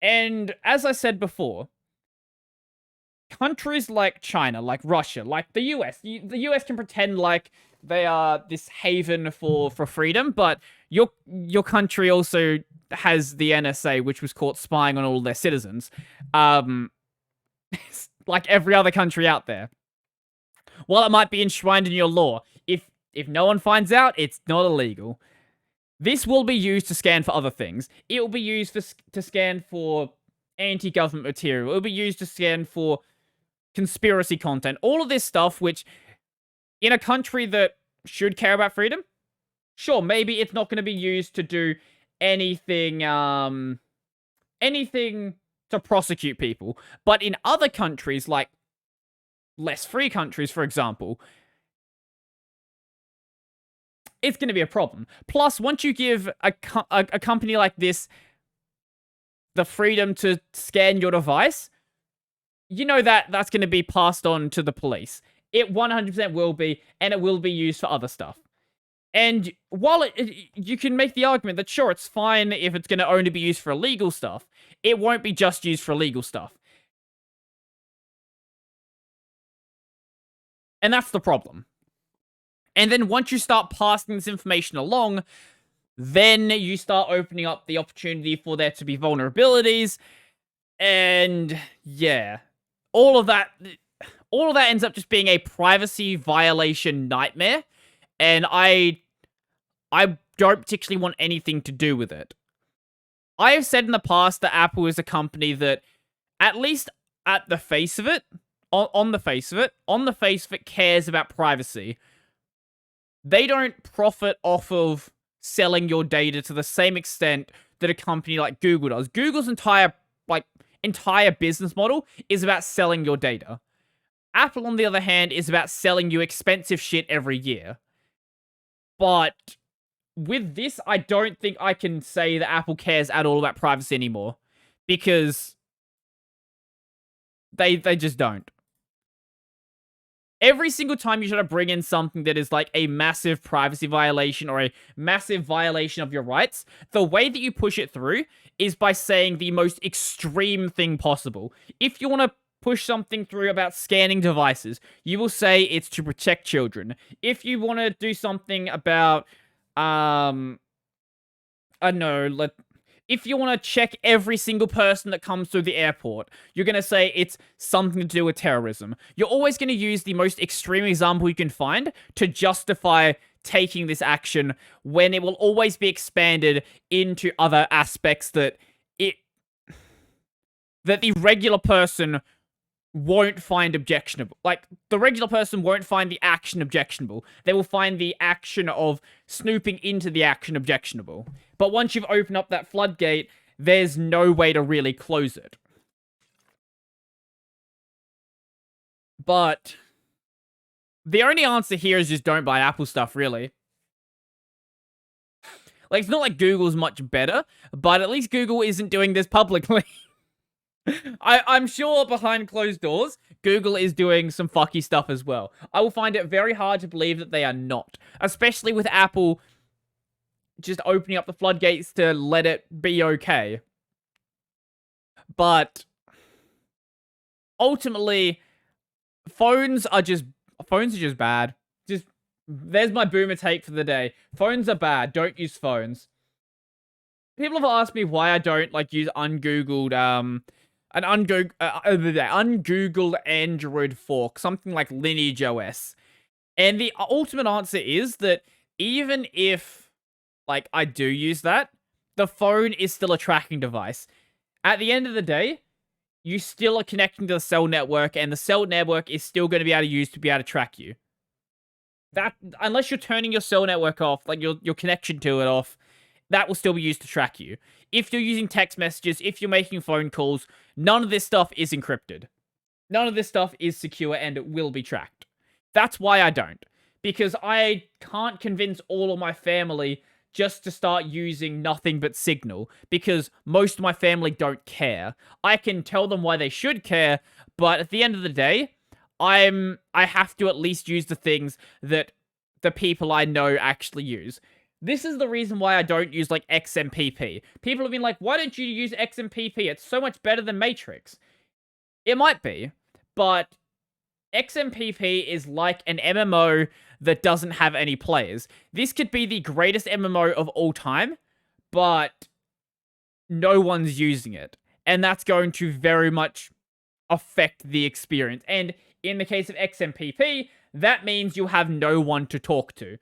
A: And as I said before, countries like China, like Russia, like the US, the US can pretend like they are this haven for freedom, but your country also has the NSA, which was caught spying on all their citizens. Like every other country out there. While it might be enshrined in your law, if no one finds out, it's not illegal. This will be used to scan for other things. It will be used to scan for anti-government material. It will be used to scan for conspiracy content. All of this stuff, which in a country that should care about freedom, sure, maybe it's not going to be used to do anything, anything to prosecute people. But in other countries, like less free countries, for example, it's going to be a problem. Plus, once you give a company like this the freedom to scan your device, you know that that's going to be passed on to the police. It 100% will be, and it will be used for other stuff. And while you can make the argument that, sure, it's fine if it's going to only be used for illegal stuff, it won't be just used for illegal stuff. And that's the problem. And then once you start passing this information along, then you start opening up the opportunity for there to be vulnerabilities. And yeah, all of that ends up just being a privacy violation nightmare. And I don't particularly want anything to do with it. I have said in the past that Apple is a company that, at least at the face of it, on the face of it, cares about privacy. They don't profit off of selling your data to the same extent that a company like Google does. Google's entire business model is about selling your data. Apple, on the other hand, is about selling you expensive shit every year. But with this, I don't think I can say that Apple cares at all about privacy anymore. Because they just don't. Every single time you try to bring in something that is like a massive privacy violation or a massive violation of your rights, the way that you push it through is by saying the most extreme thing possible. If you want to push something through about scanning devices, you will say it's to protect children. If you want to do something about, I don't know, if you want to check every single person that comes through the airport, you're going to say it's something to do with terrorism. You're always going to use the most extreme example you can find to justify taking this action, when it will always be expanded into other aspects that the regular person won't find objectionable. Like, the regular person won't find the action objectionable. They will find the action of snooping into the action objectionable. But once you've opened up that floodgate, there's no way to really close it. But the only answer here is just don't buy Apple stuff, really. Like, it's not like Google's much better, but at least Google isn't doing this publicly. I'm sure behind closed doors, Google is doing some fucky stuff as well. I will find it very hard to believe that they are not. Especially with Apple just opening up the floodgates to let it be okay. But ultimately, phones are just bad. There's my boomer take for the day. Phones are bad. Don't use phones. People have asked me why I don't use ungoogled an ungoogled Android fork, something like Lineage OS. And the ultimate answer is that even if I do use that, the phone is still a tracking device. At the end of the day, you still are connecting to the cell network, and the cell network is still going to be able to track you. That, unless you're turning your cell network off, your connection to it off, that will still be used to track you. If you're using text messages, if you're making phone calls, none of this stuff is encrypted. None of this stuff is secure, and it will be tracked. That's why I don't. Because I can't convince all of my family just to start using nothing but Signal, because most of my family don't care. I can tell them why they should care, but at the end of the day, I have to at least use the things that the people I know actually use. This is the reason why I don't use, XMPP. People have been like, why don't you use XMPP? It's so much better than Matrix. It might be, but XMPP is like an MMO that doesn't have any players. This could be the greatest MMO of all time, but no one's using it. And that's going to very much affect the experience. And in the case of XMPP, that means you have no one to talk to.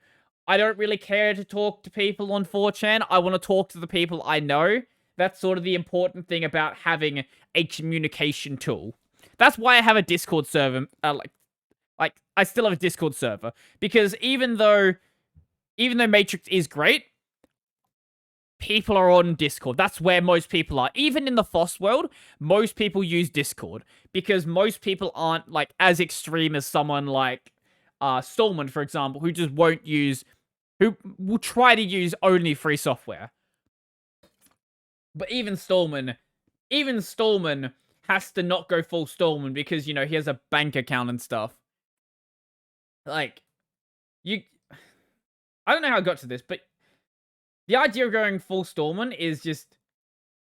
A: I don't really care to talk to people on 4chan. I want to talk to the people I know. That's sort of the important thing about having a communication tool. That's why I have a Discord server. Like I still have a Discord server, because even though Matrix is great, people are on Discord. That's where most people are. Even in the FOSS world, most people use Discord because most people aren't like as extreme as someone like Stallman, for example, who just won't use, who will try to use only free software. But even Stallman has to not go full Stallman because, you know, he has a bank account and stuff. Like, I don't know how I got to this, but the idea of going full Stallman is just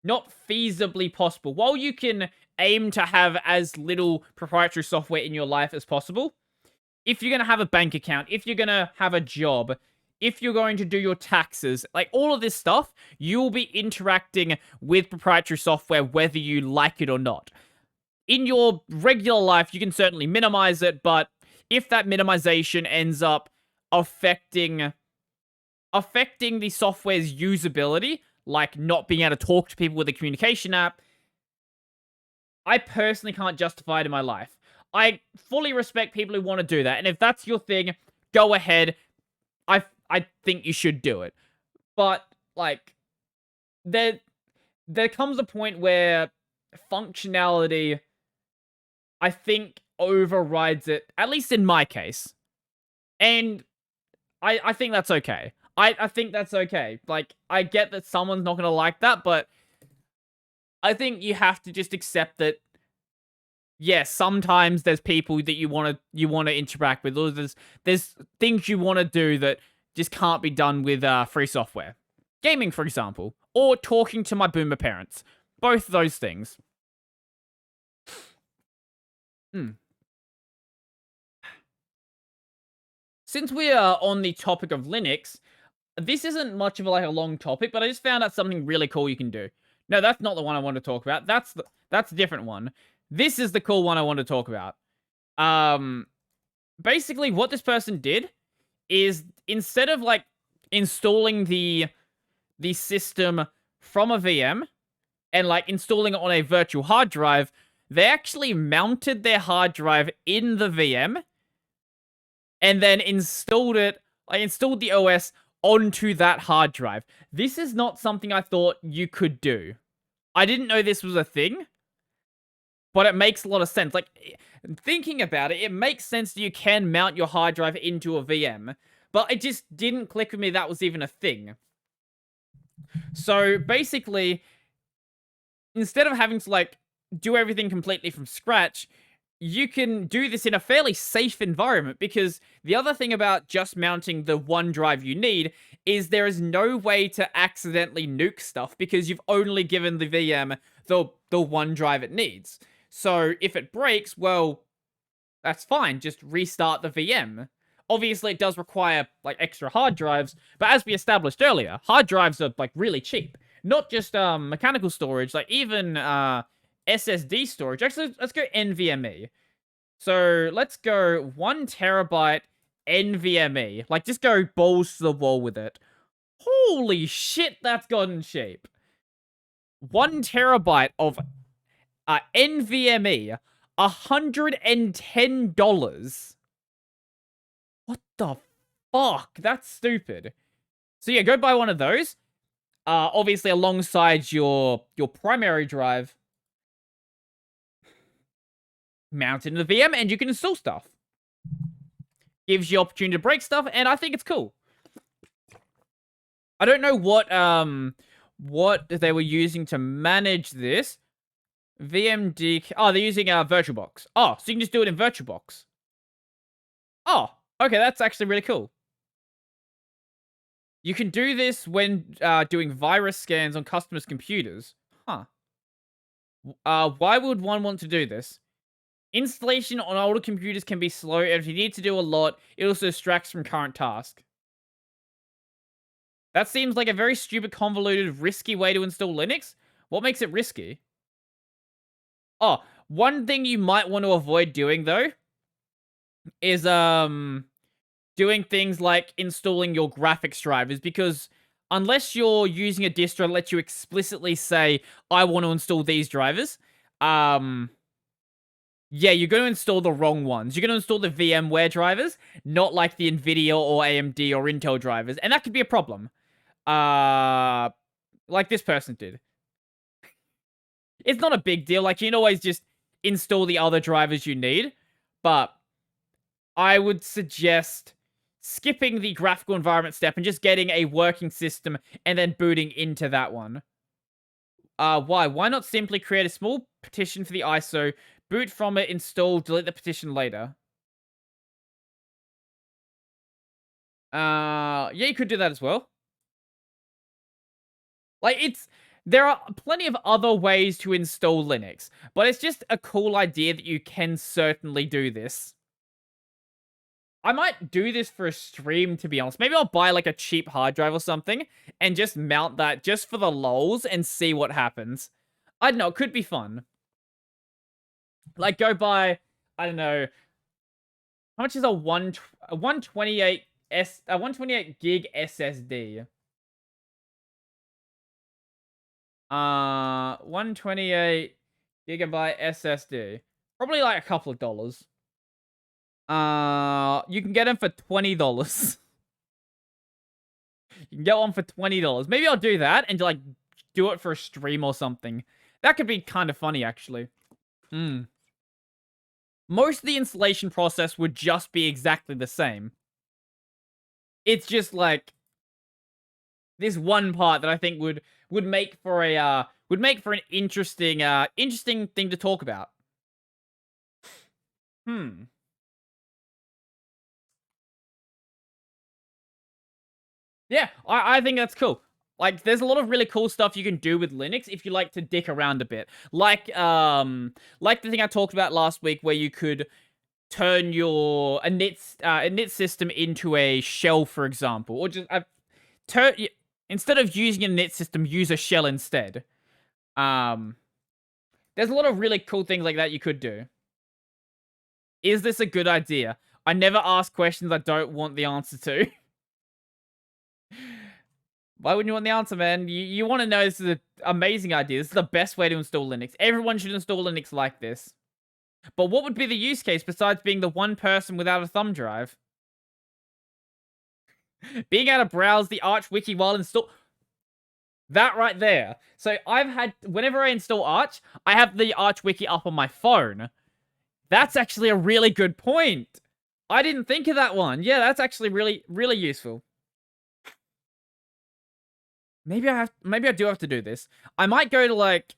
A: not feasibly possible. While you can aim to have as little proprietary software in your life as possible, if you're going to have a bank account, if you're going to have a job, if you're going to do your taxes, like all of this stuff, you'll be interacting with proprietary software whether you like it or not. In your regular life, you can certainly minimize it, but if that minimization ends up affecting the software's usability, like not being able to talk to people with a communication app, I personally can't justify it in my life. I fully respect people who want to do that, and if that's your thing, go ahead. I think you should do it. But, like, there comes a point where functionality, I think, overrides it, at least in my case. And I think that's okay. I think that's okay. Like, I get that someone's not gonna like that, but I think you have to just accept that, yes, sometimes there's people that you wanna interact with, or there's things you wanna do that just can't be done with free software. Gaming, for example, or talking to my boomer parents. Both those things. Since we are on the topic of Linux, this isn't much of a long topic, but I just found out something really cool you can do. No, that's not the one I want to talk about. That's a different one. This is the cool one I want to talk about. Basically, what this person did is, instead of like installing the system from a VM and like installing it on a virtual hard drive, they actually mounted their hard drive in the VM and then installed the OS onto that hard drive. This is not something I thought you could do. I didn't know this was a thing, but it makes a lot of sense. Like, thinking about it, it makes sense that you can mount your hard drive into a VM, but it just didn't click with me that was even a thing. So, basically, instead of having to, like, do everything completely from scratch, you can do this in a fairly safe environment, because the other thing about just mounting the one drive you need is there is no way to accidentally nuke stuff, because you've only given the VM the one drive it needs. So if it breaks, well, that's fine. Just restart the VM. Obviously, it does require, like, extra hard drives, but as we established earlier, hard drives are, like, really cheap. Not just mechanical storage, like, even SSD storage. Actually, let's go NVMe. So, let's go 1 terabyte NVMe. Like, just go balls to the wall with it. Holy shit, that's gotten cheap. 1 terabyte of NVMe, $110. What the fuck? That's stupid. So yeah, go buy one of those. Obviously alongside your primary drive. Mount it in the VM and you can install stuff. Gives you opportunity to break stuff, and I think it's cool. I don't know what they were using to manage this. VMD. Oh, they're using VirtualBox. Oh, so you can just do it in VirtualBox. Oh, okay, that's actually really cool. You can do this when doing virus scans on customers' computers. Huh. Why would one want to do this? Installation on older computers can be slow, and if you need to do a lot, it also distracts from current tasks. That seems like a very stupid, convoluted, risky way to install Linux. What makes it risky? Oh, one thing you might want to avoid doing, though, is doing things like installing your graphics drivers, because unless you're using a distro that lets you explicitly say, I want to install these drivers, yeah, you're going to install the wrong ones. You're going to install the VMware drivers, not like the NVIDIA or AMD or Intel drivers. And that could be a problem. Like this person did. It's not a big deal. Like, you can always just install the other drivers you need. But I would suggest skipping the graphical environment step and just getting a working system and then booting into that one. Why? Why not simply create a small petition for the ISO, boot from it, install, delete the petition later? Yeah, you could do that as well. Like, there are plenty of other ways to install Linux, but it's just a cool idea that you can certainly do this. I might do this for a stream, to be honest. Maybe I'll buy like a cheap hard drive or something and just mount that just for the lols and see what happens. I don't know, it could be fun. Like, go buy, I don't know, how much is a 128 gig SSD? 128 gigabyte SSD. Probably like a couple of dollars. You can get them for $20. You can get one for $20. Maybe I'll do that and like do it for a stream or something. That could be kind of funny, actually. Most of the installation process would just be exactly the same. It's just like this one part that I think would make for an interesting thing to talk about. Yeah, I think that's cool. Like, there's a lot of really cool stuff you can do with Linux if you like to dick around a bit. Like the thing I talked about last week, where you could turn a init system into a shell, for example, or just instead of using a init system, use a shell instead. There's a lot of really cool things like that you could do. Is this a good idea? I never ask questions I don't want the answer to. Why wouldn't you want the answer, man? You want to know this is an amazing idea. This is the best way to install Linux. Everyone should install Linux like this. But what would be the use case besides being the one person without a thumb drive? Being able to browse the Arch wiki while install... That right there. So whenever I install Arch, I have the Arch wiki up on my phone. That's actually a really good point. I didn't think of that one. Yeah, that's actually really, really useful. Maybe I do have to do this. I might go to like...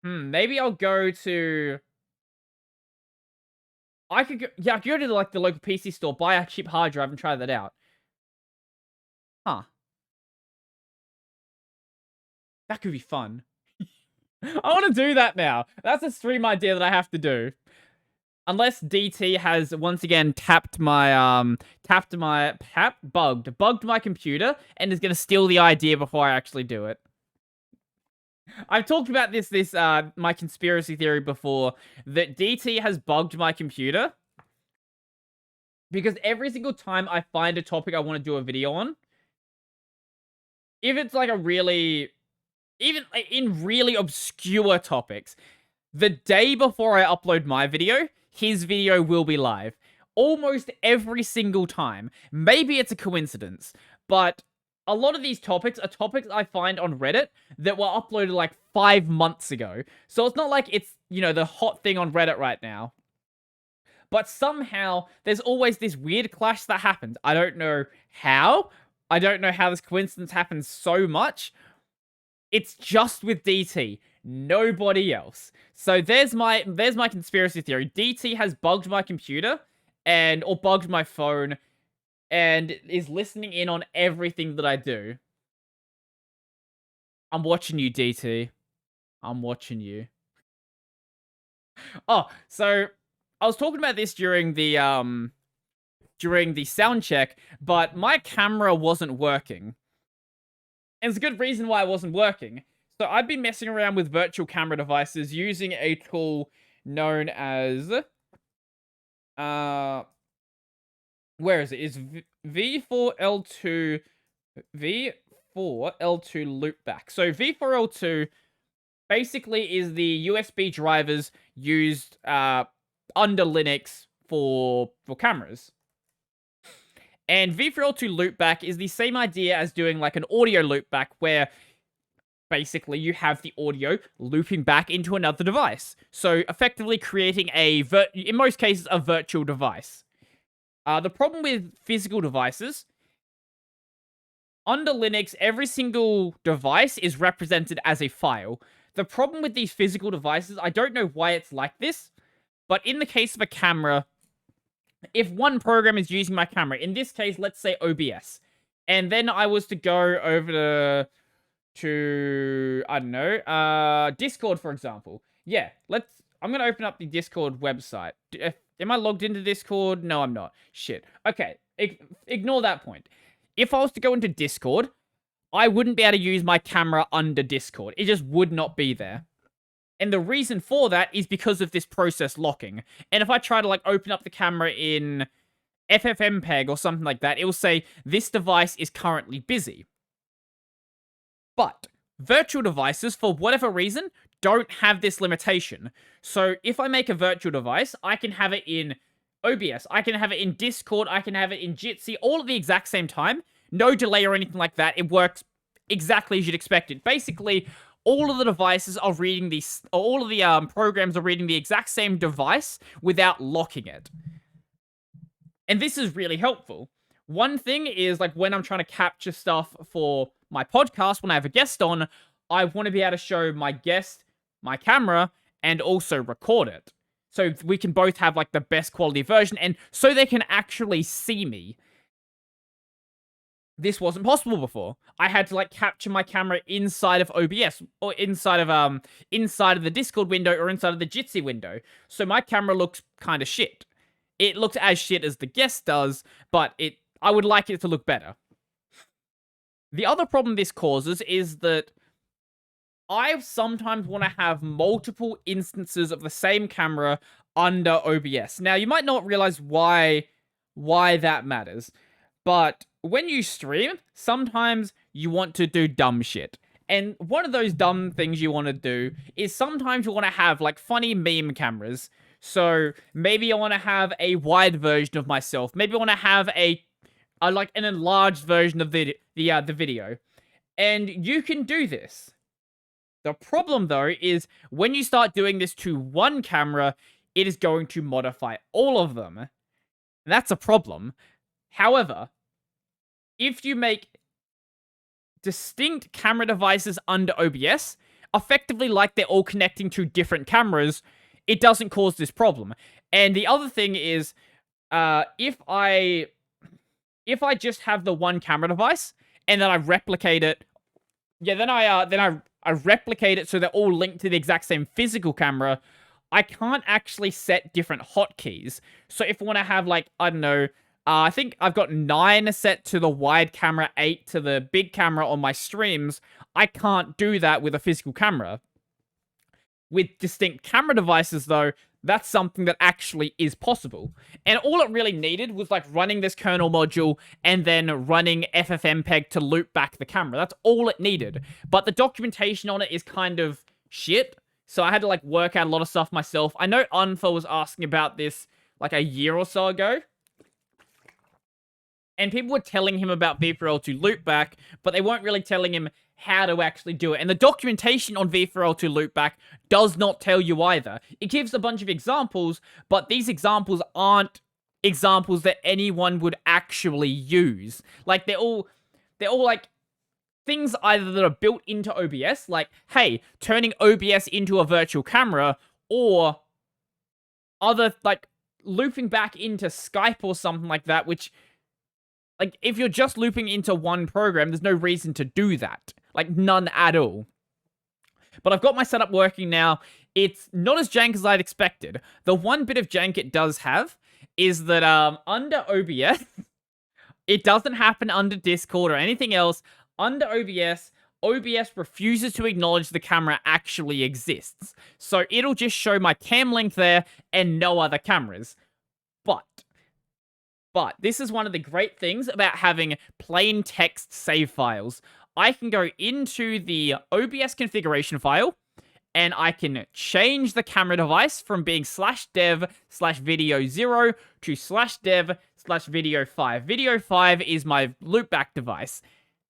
A: maybe I'll go to... I could go to like the local PC store, buy a cheap hard drive and try that out. Huh. That could be fun. I want to do that now. That's a stream idea that I have to do. Unless DT has once again bugged my computer and is gonna steal the idea before I actually do it. I've talked about my conspiracy theory before, that DT has bugged my computer because every single time I find a topic I want to do a video on, if it's like even in really obscure topics, the day before I upload my video, his video will be live. Almost every single time. Maybe it's a coincidence, but a lot of these topics are topics I find on Reddit that were uploaded like 5 months ago. So it's not like it's, the hot thing on Reddit right now. But somehow, there's always this weird clash that happens. I don't know how. I don't know how this coincidence happens so much. It's just with DT. Nobody else. So there's my conspiracy theory. DT has bugged my computer or bugged my phone and is listening in on everything that I do. I'm watching you, DT. I'm watching you. Oh, so I was talking about this during the sound check, but my camera wasn't working. And there's a good reason why it wasn't working. So I've been messing around with virtual camera devices using a tool known as Where is it? Is V4L2 V4L2 loopback. So V4L2 basically is the USB drivers used under Linux for cameras. And V4L2 loopback is the same idea as doing like an audio loopback, where basically you have the audio looping back into another device. So effectively creating in most cases, a virtual device. The problem with physical devices, under Linux, every single device is represented as a file. The problem with these physical devices, I don't know why it's like this, but in the case of a camera, if one program is using my camera, in this case, let's say OBS, and then I was to go over to I don't know, Discord, for example. Yeah, I'm going to open up the Discord website. Am I logged into Discord? No, I'm not. Shit. Okay, ignore that point. If I was to go into Discord, I wouldn't be able to use my camera under Discord. It just would not be there. And the reason for that is because of this process locking. And if I try to, like, open up the camera in FFmpeg or something like that, it will say, this device is currently busy. But virtual devices, for whatever reason, don't have this limitation. So if I make a virtual device, I can have it in OBS, I can have it in Discord, I can have it in Jitsi, all at the exact same time. No delay or anything like that. It works exactly as you'd expect it. Basically, all of the devices are reading all of the programs are reading the exact same device without locking it. And this is really helpful. One thing is, like, when I'm trying to capture stuff for my podcast, when I have a guest on, I want to be able to show my guest my camera and also record it. So we can both have, like, the best quality version, and so they can actually see me. This wasn't possible before. I had to, like, capture my camera inside of OBS, or inside of the Discord window, or inside of the Jitsi window. So my camera looks kind of shit. It looks as shit as the guest does, but I would like it to look better. The other problem this causes is that I sometimes want to have multiple instances of the same camera under OBS. Now, you might not realize why that matters, but when you stream, sometimes you want to do dumb shit. And one of those dumb things you want to do is sometimes you want to have, like, funny meme cameras. So maybe I want to have a wide version of myself. Maybe I want to have like an enlarged version of the video. And you can do this. The problem, though, is when you start doing this to one camera, it is going to modify all of them. And that's a problem. However, if you make distinct camera devices under OBS, effectively like they're all connecting to different cameras, it doesn't cause this problem. And the other thing is, if I just have the one camera device and then I replicate it, then I replicate it so they're all linked to the exact same physical camera, I can't actually set different hotkeys. So if I want to have, like, I don't know, I think I've got 9 set to the wide camera, 8 to the big camera on my streams. I can't do that with a physical camera. With distinct camera devices, though, that's something that actually is possible. And all it really needed was, like, running this kernel module and then running FFmpeg to loop back the camera. That's all it needed. But the documentation on it is kind of shit. So I had to, like, work out a lot of stuff myself. I know Unfa was asking about this, like, a year or so ago. And people were telling him about V4L2 loopback, but they weren't really telling him how to actually do it. And the documentation on V4L2 loopback does not tell you either. It gives a bunch of examples, but these examples aren't examples that anyone would actually use. Like, they're all like things either that are built into OBS, like, hey, turning OBS into a virtual camera, or other, like, looping back into Skype or something like that, which, like, if you're just looping into one program, there's no reason to do that. Like, none at all. But I've got my setup working now. It's not as jank as I'd expected. The one bit of jank it does have is that under OBS, it doesn't happen under Discord or anything else. Under OBS refuses to acknowledge the camera actually exists. So it'll just show my cam link there and no other cameras. But this is one of the great things about having plain text save files. I can go into the OBS configuration file, and I can change the camera device from being /dev/video0 to /dev/video5. Video 5 is my loopback device,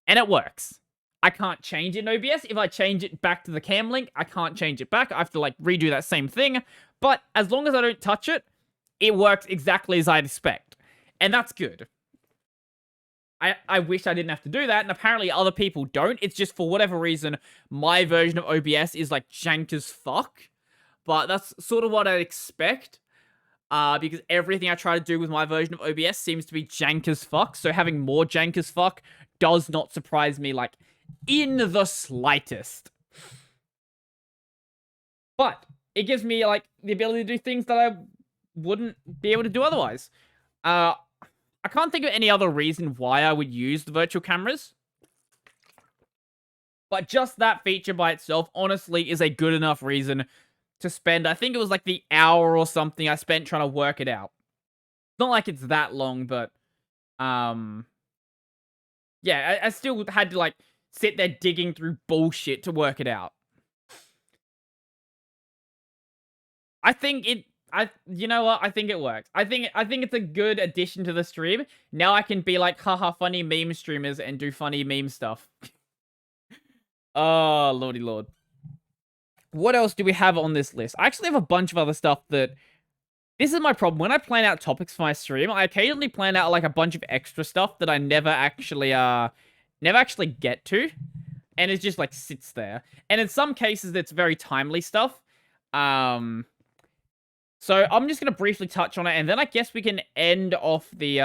A: and it works. I can't change it in OBS. If I change it back to the cam link, I can't change it back. I have to, like, redo that same thing. But as long as I don't touch it, it works exactly as I'd expect. And that's good. I wish I didn't have to do that, and apparently other people don't. It's just, for whatever reason, my version of OBS is, like, jank as fuck. But that's sort of what I'd expect. Because everything I try to do with my version of OBS seems to be jank as fuck. So having more jank as fuck does not surprise me, like, in the slightest. But it gives me, like, the ability to do things that I wouldn't be able to do otherwise. I can't think of any other reason why I would use the virtual cameras. But just that feature by itself, honestly, is a good enough reason to spend, I think it was like the hour or something I spent trying to work it out. Not like it's that long, but, yeah, I still had to, like, sit there digging through bullshit to work it out. You know what? I think it works. I think it's a good addition to the stream. Now I can be like, haha, funny meme streamers and do funny meme stuff. Oh, lordy lord. What else do we have on this list? I actually have a bunch of other stuff that... This is my problem. When I plan out topics for my stream, I occasionally plan out, like, a bunch of extra stuff that I never actually get to. And it just, like, sits there. And in some cases, it's very timely stuff. So I'm just going to briefly touch on it, and then I guess we can end off the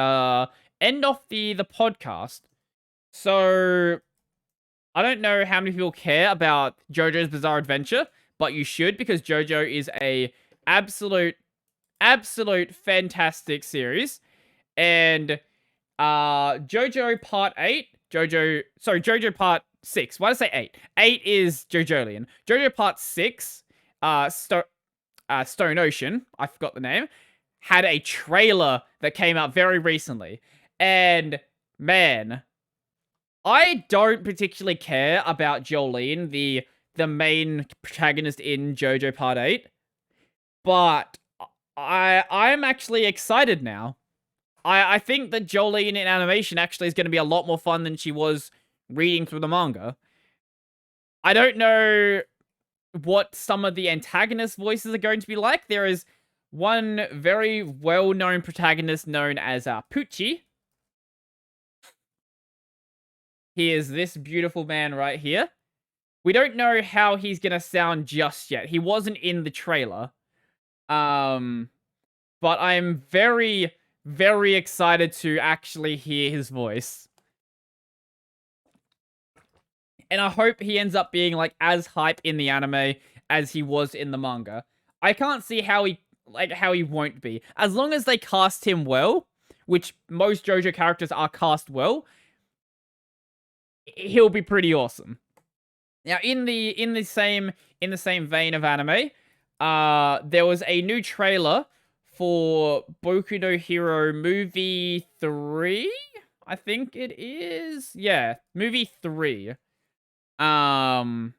A: podcast. So I don't know how many people care about JoJo's Bizarre Adventure, but you should, because JoJo is a absolute fantastic series. And JoJo Part 8, JoJo Part 6. Why did I say 8? 8 is JoJolian. JoJo Part 6, Stone Ocean, I forgot the name, had a trailer that came out very recently. And, man, I don't particularly care about Jolene, the main protagonist in JoJo Part 8. But I'm actually excited now. I think that Jolene in animation actually is going to be a lot more fun than she was reading through the manga. I don't know what some of the antagonist voices are going to be like. There is one very well-known protagonist known as Pucci. He is this beautiful man right here. We don't know how he's going to sound just yet. He wasn't in the trailer. But I'm very, very excited to actually hear his voice. And I hope he ends up being, like, as hype in the anime as he was in the manga. I can't see how he won't be. As long as they cast him well, which most JoJo characters are cast well, he'll be pretty awesome. Now, in the same vein of anime, there was a new trailer for Boku no Hero Movie 3? I think it is. Yeah, Movie 3. Not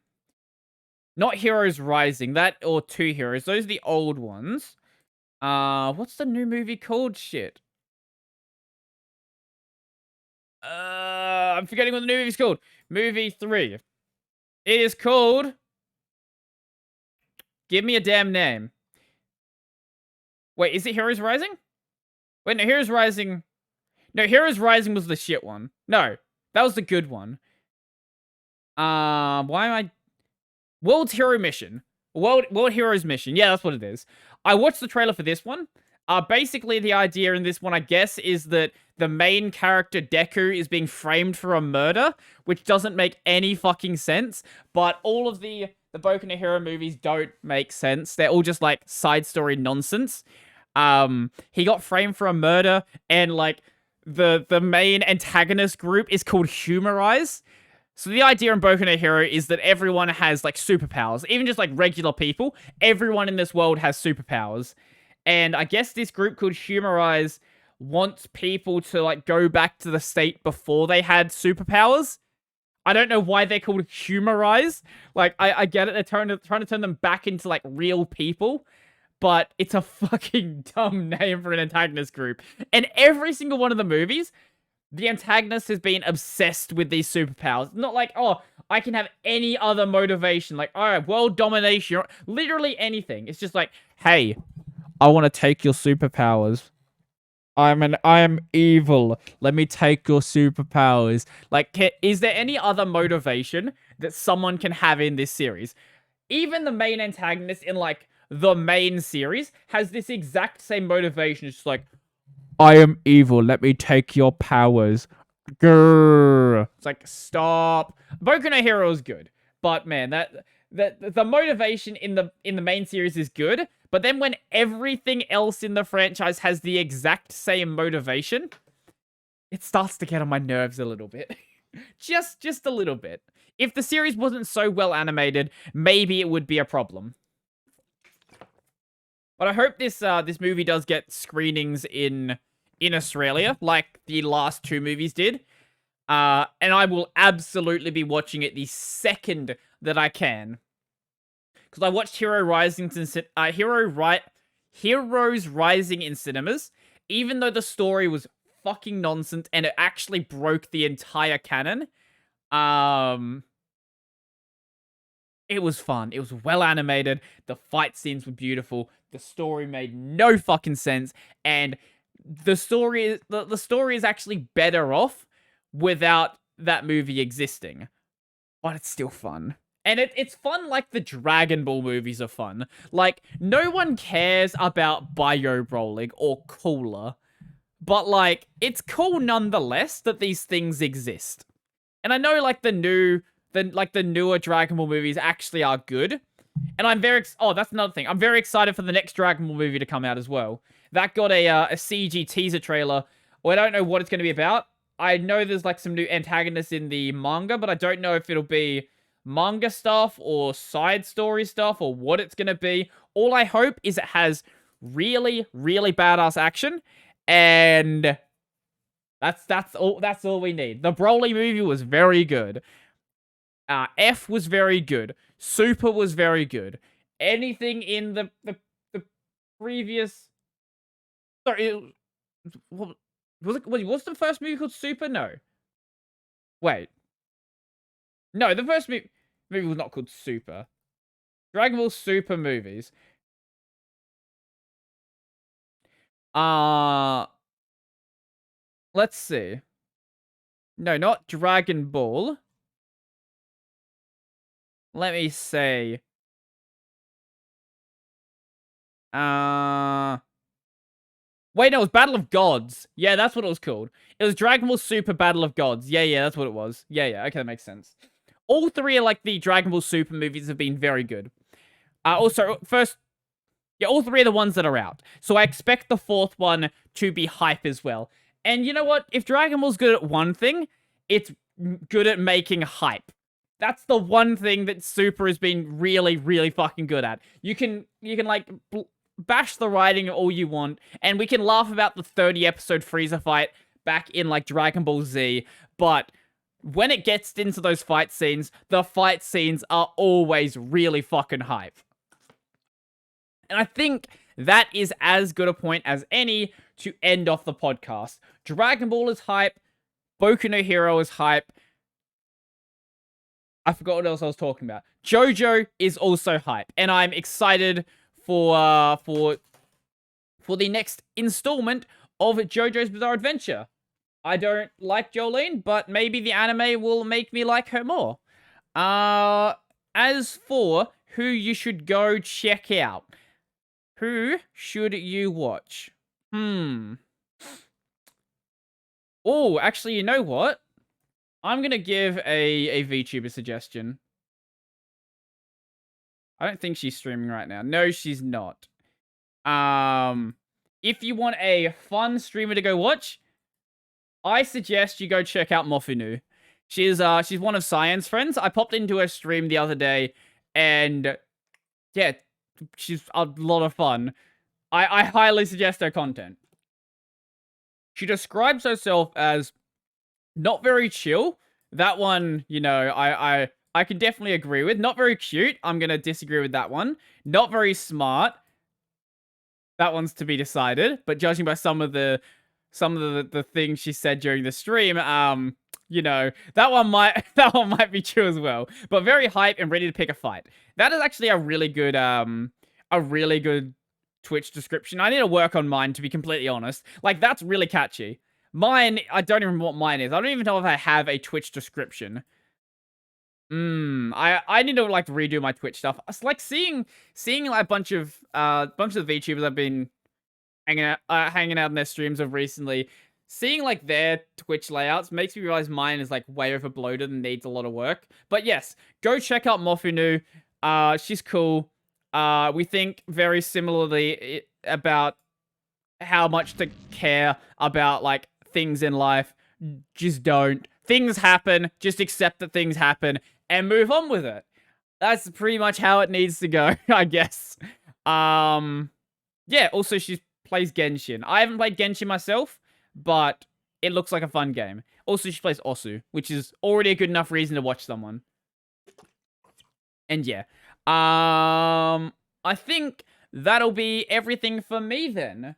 A: Heroes Rising, that or Two Heroes. Those are the old ones. What's the new movie called? Shit. I'm forgetting what the new movie's called. Movie 3. It is called... Give me a damn name. Wait, is it Heroes Rising? Wait, no, Heroes Rising... No, Heroes Rising was the shit one. No, that was the good one. Why am I... World Hero Mission. World Heroes Mission. Yeah, that's what it is. I watched the trailer for this one. Basically, the idea in this one, I guess, is that the main character, Deku, is being framed for a murder, which doesn't make any fucking sense. But all of the Boku no Hero movies don't make sense. They're all just, like, side story nonsense. He got framed for a murder, and, like, the main antagonist group is called Humorize. So the idea in Boku no Hero is that everyone has, like, superpowers. Even just, like, regular people. Everyone in this world has superpowers. And I guess this group called Humorize wants people to like go back to the state before they had superpowers. I don't know why they're called Humorize. Like, I get it. They're trying to turn them back into like real people, but it's a fucking dumb name for an antagonist group. And every single one of the movies, the antagonist has been obsessed with these superpowers. Not like, oh, I can have any other motivation. Like, all right, world domination, literally anything. It's just like, hey, I want to take your superpowers. I am evil. Let me take your superpowers. Like, is there any other motivation that someone can have in this series? Even the main antagonist in, like, the main series has this exact same motivation. It's just like, I am evil. Let me take your powers. Grrr. It's like, stop. Boku no Hero is good. But, man, the motivation in the main series is good. But then when everything else in the franchise has the exact same motivation, it starts to get on my nerves a little bit. just a little bit. If the series wasn't so well animated, maybe it would be a problem. But I hope this movie does get screenings in Australia, like the last two movies did. And I will absolutely be watching it the second that I can. Because I watched Heroes Rising in cinemas, even though the story was fucking nonsense and it actually broke the entire canon. It was fun. It was well animated. The fight scenes were beautiful. The story made no fucking sense, and the story is actually better off without that movie existing. But it's still fun. And it's fun like the Dragon Ball movies are fun. Like, no one cares about bio-rolling or Cooler. But, like, it's cool nonetheless that these things exist. And I know, like, the newer Dragon Ball movies actually are good. And I'm oh, that's another thing. I'm very excited for the next Dragon Ball movie to come out as well. That got a CG teaser trailer. Well, I don't know what it's going to be about. I know there's, like, some new antagonists in the manga, but I don't know if it'll be manga stuff or side story stuff or what it's gonna be. All I hope is it has really, really badass action, and that's all we need. The Broly movie was very good. F was very good. Super was very good. Anything in the previous, sorry, what's the first movie called? Super? No. Wait. No, the first movie was not called Super. Dragon Ball Super movies. Let's see. No, not Dragon Ball. Let me see. Wait, no, it was Battle of Gods. Yeah, that's what it was called. It was Dragon Ball Super Battle of Gods. Yeah, that's what it was. Yeah, okay, that makes sense. All three of, like, the Dragon Ball Super movies have been very good. Also, all three of the ones that are out. So I expect the fourth one to be hype as well. And you know what? If Dragon Ball's good at one thing, it's good at making hype. That's the one thing that Super has been really, really fucking good at. You can like, bash the writing all you want, and we can laugh about the 30-episode Frieza fight back in, like, Dragon Ball Z, but when it gets into those fight scenes, the fight scenes are always really fucking hype. And I think that is as good a point as any to end off the podcast. Dragon Ball is hype. Boku no Hero is hype. I forgot what else I was talking about. JoJo is also hype. And I'm excited for the next installment of JoJo's Bizarre Adventure. I don't like Jolene, but maybe the anime will make me like her more. As for who you should go check out, who should you watch? Oh, actually, you know what? I'm gonna give a VTuber suggestion. I don't think she's streaming right now. No, she's not. If you want a fun streamer to go watch, I suggest you go check out Mofinu. She's one of Cyan's friends. I popped into her stream the other day, and yeah, she's a lot of fun. I highly suggest her content. She describes herself as not very chill. That one, you know, I can definitely agree with. Not very cute. I'm gonna disagree with that one. Not very smart. That one's to be decided. But judging by some of the things she said during the stream, you know, that one might be true as well. But very hype and ready to pick a fight. That is actually a really good Twitch description. I need to work on mine, to be completely honest. Like, that's really catchy. Mine, I don't even remember what mine is. I don't even know if I have a Twitch description. I need to, like, redo my Twitch stuff. It's like seeing like a bunch of VTubers I've been hanging out in their streams of recently. Seeing, like, their Twitch layouts makes me realize mine is, like, way over bloated and needs a lot of work. But yes, go check out Mofunu. She's cool. We think very similarly about how much to care about, like, things in life. Just don't. Things happen. Just accept that things happen and move on with it. That's pretty much how it needs to go, I guess. Yeah, also she plays Genshin. I haven't played Genshin myself, but it looks like a fun game. Also, she plays Osu, which is already a good enough reason to watch someone. And yeah. I think that'll be everything for me then.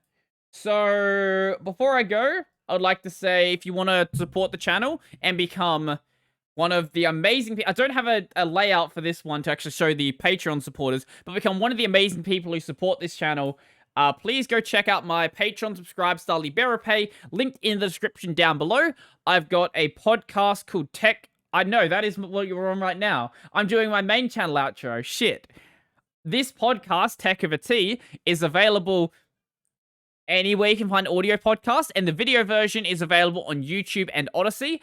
A: So, before I go, I would like to say, if you want to support the channel and become one of the amazing people... I don't have a layout for this one to actually show the Patreon supporters, but become one of the amazing people who support this channel. Please go check out my Patreon subscribe star LiberaPay, linked in the description down below. I've got a podcast called Tech... I know, that is what you're on right now. I'm doing my main channel outro. Shit. This podcast, Tech of a T, is available anywhere you can find audio podcasts, and the video version is available on YouTube and Odyssey.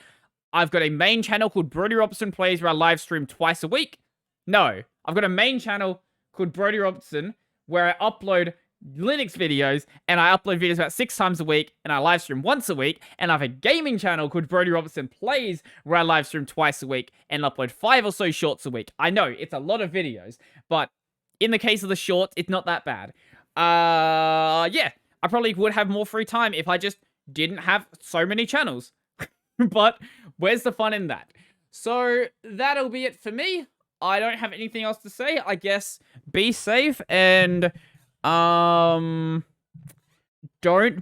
A: I've got a main channel called Brody Robertson Plays, where I live stream twice a week. No, I've got a main channel called Brody Robertson, where I upload Linux videos, and I upload videos about 6 times a week, and I live stream once a week. And I have a gaming channel called Brody Robertson Plays, where I live stream twice a week and upload 5 or so shorts a week. I know, it's a lot of videos, but in the case of the shorts, it's not that bad. Yeah, I probably would have more free time if I just didn't have so many channels. But where's the fun in that? So that'll be it for me. I don't have anything else to say. I guess be safe and don't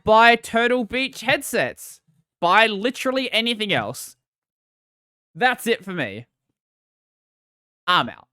A: buy Turtle Beach headsets. Buy literally anything else. That's it for me. I'm out.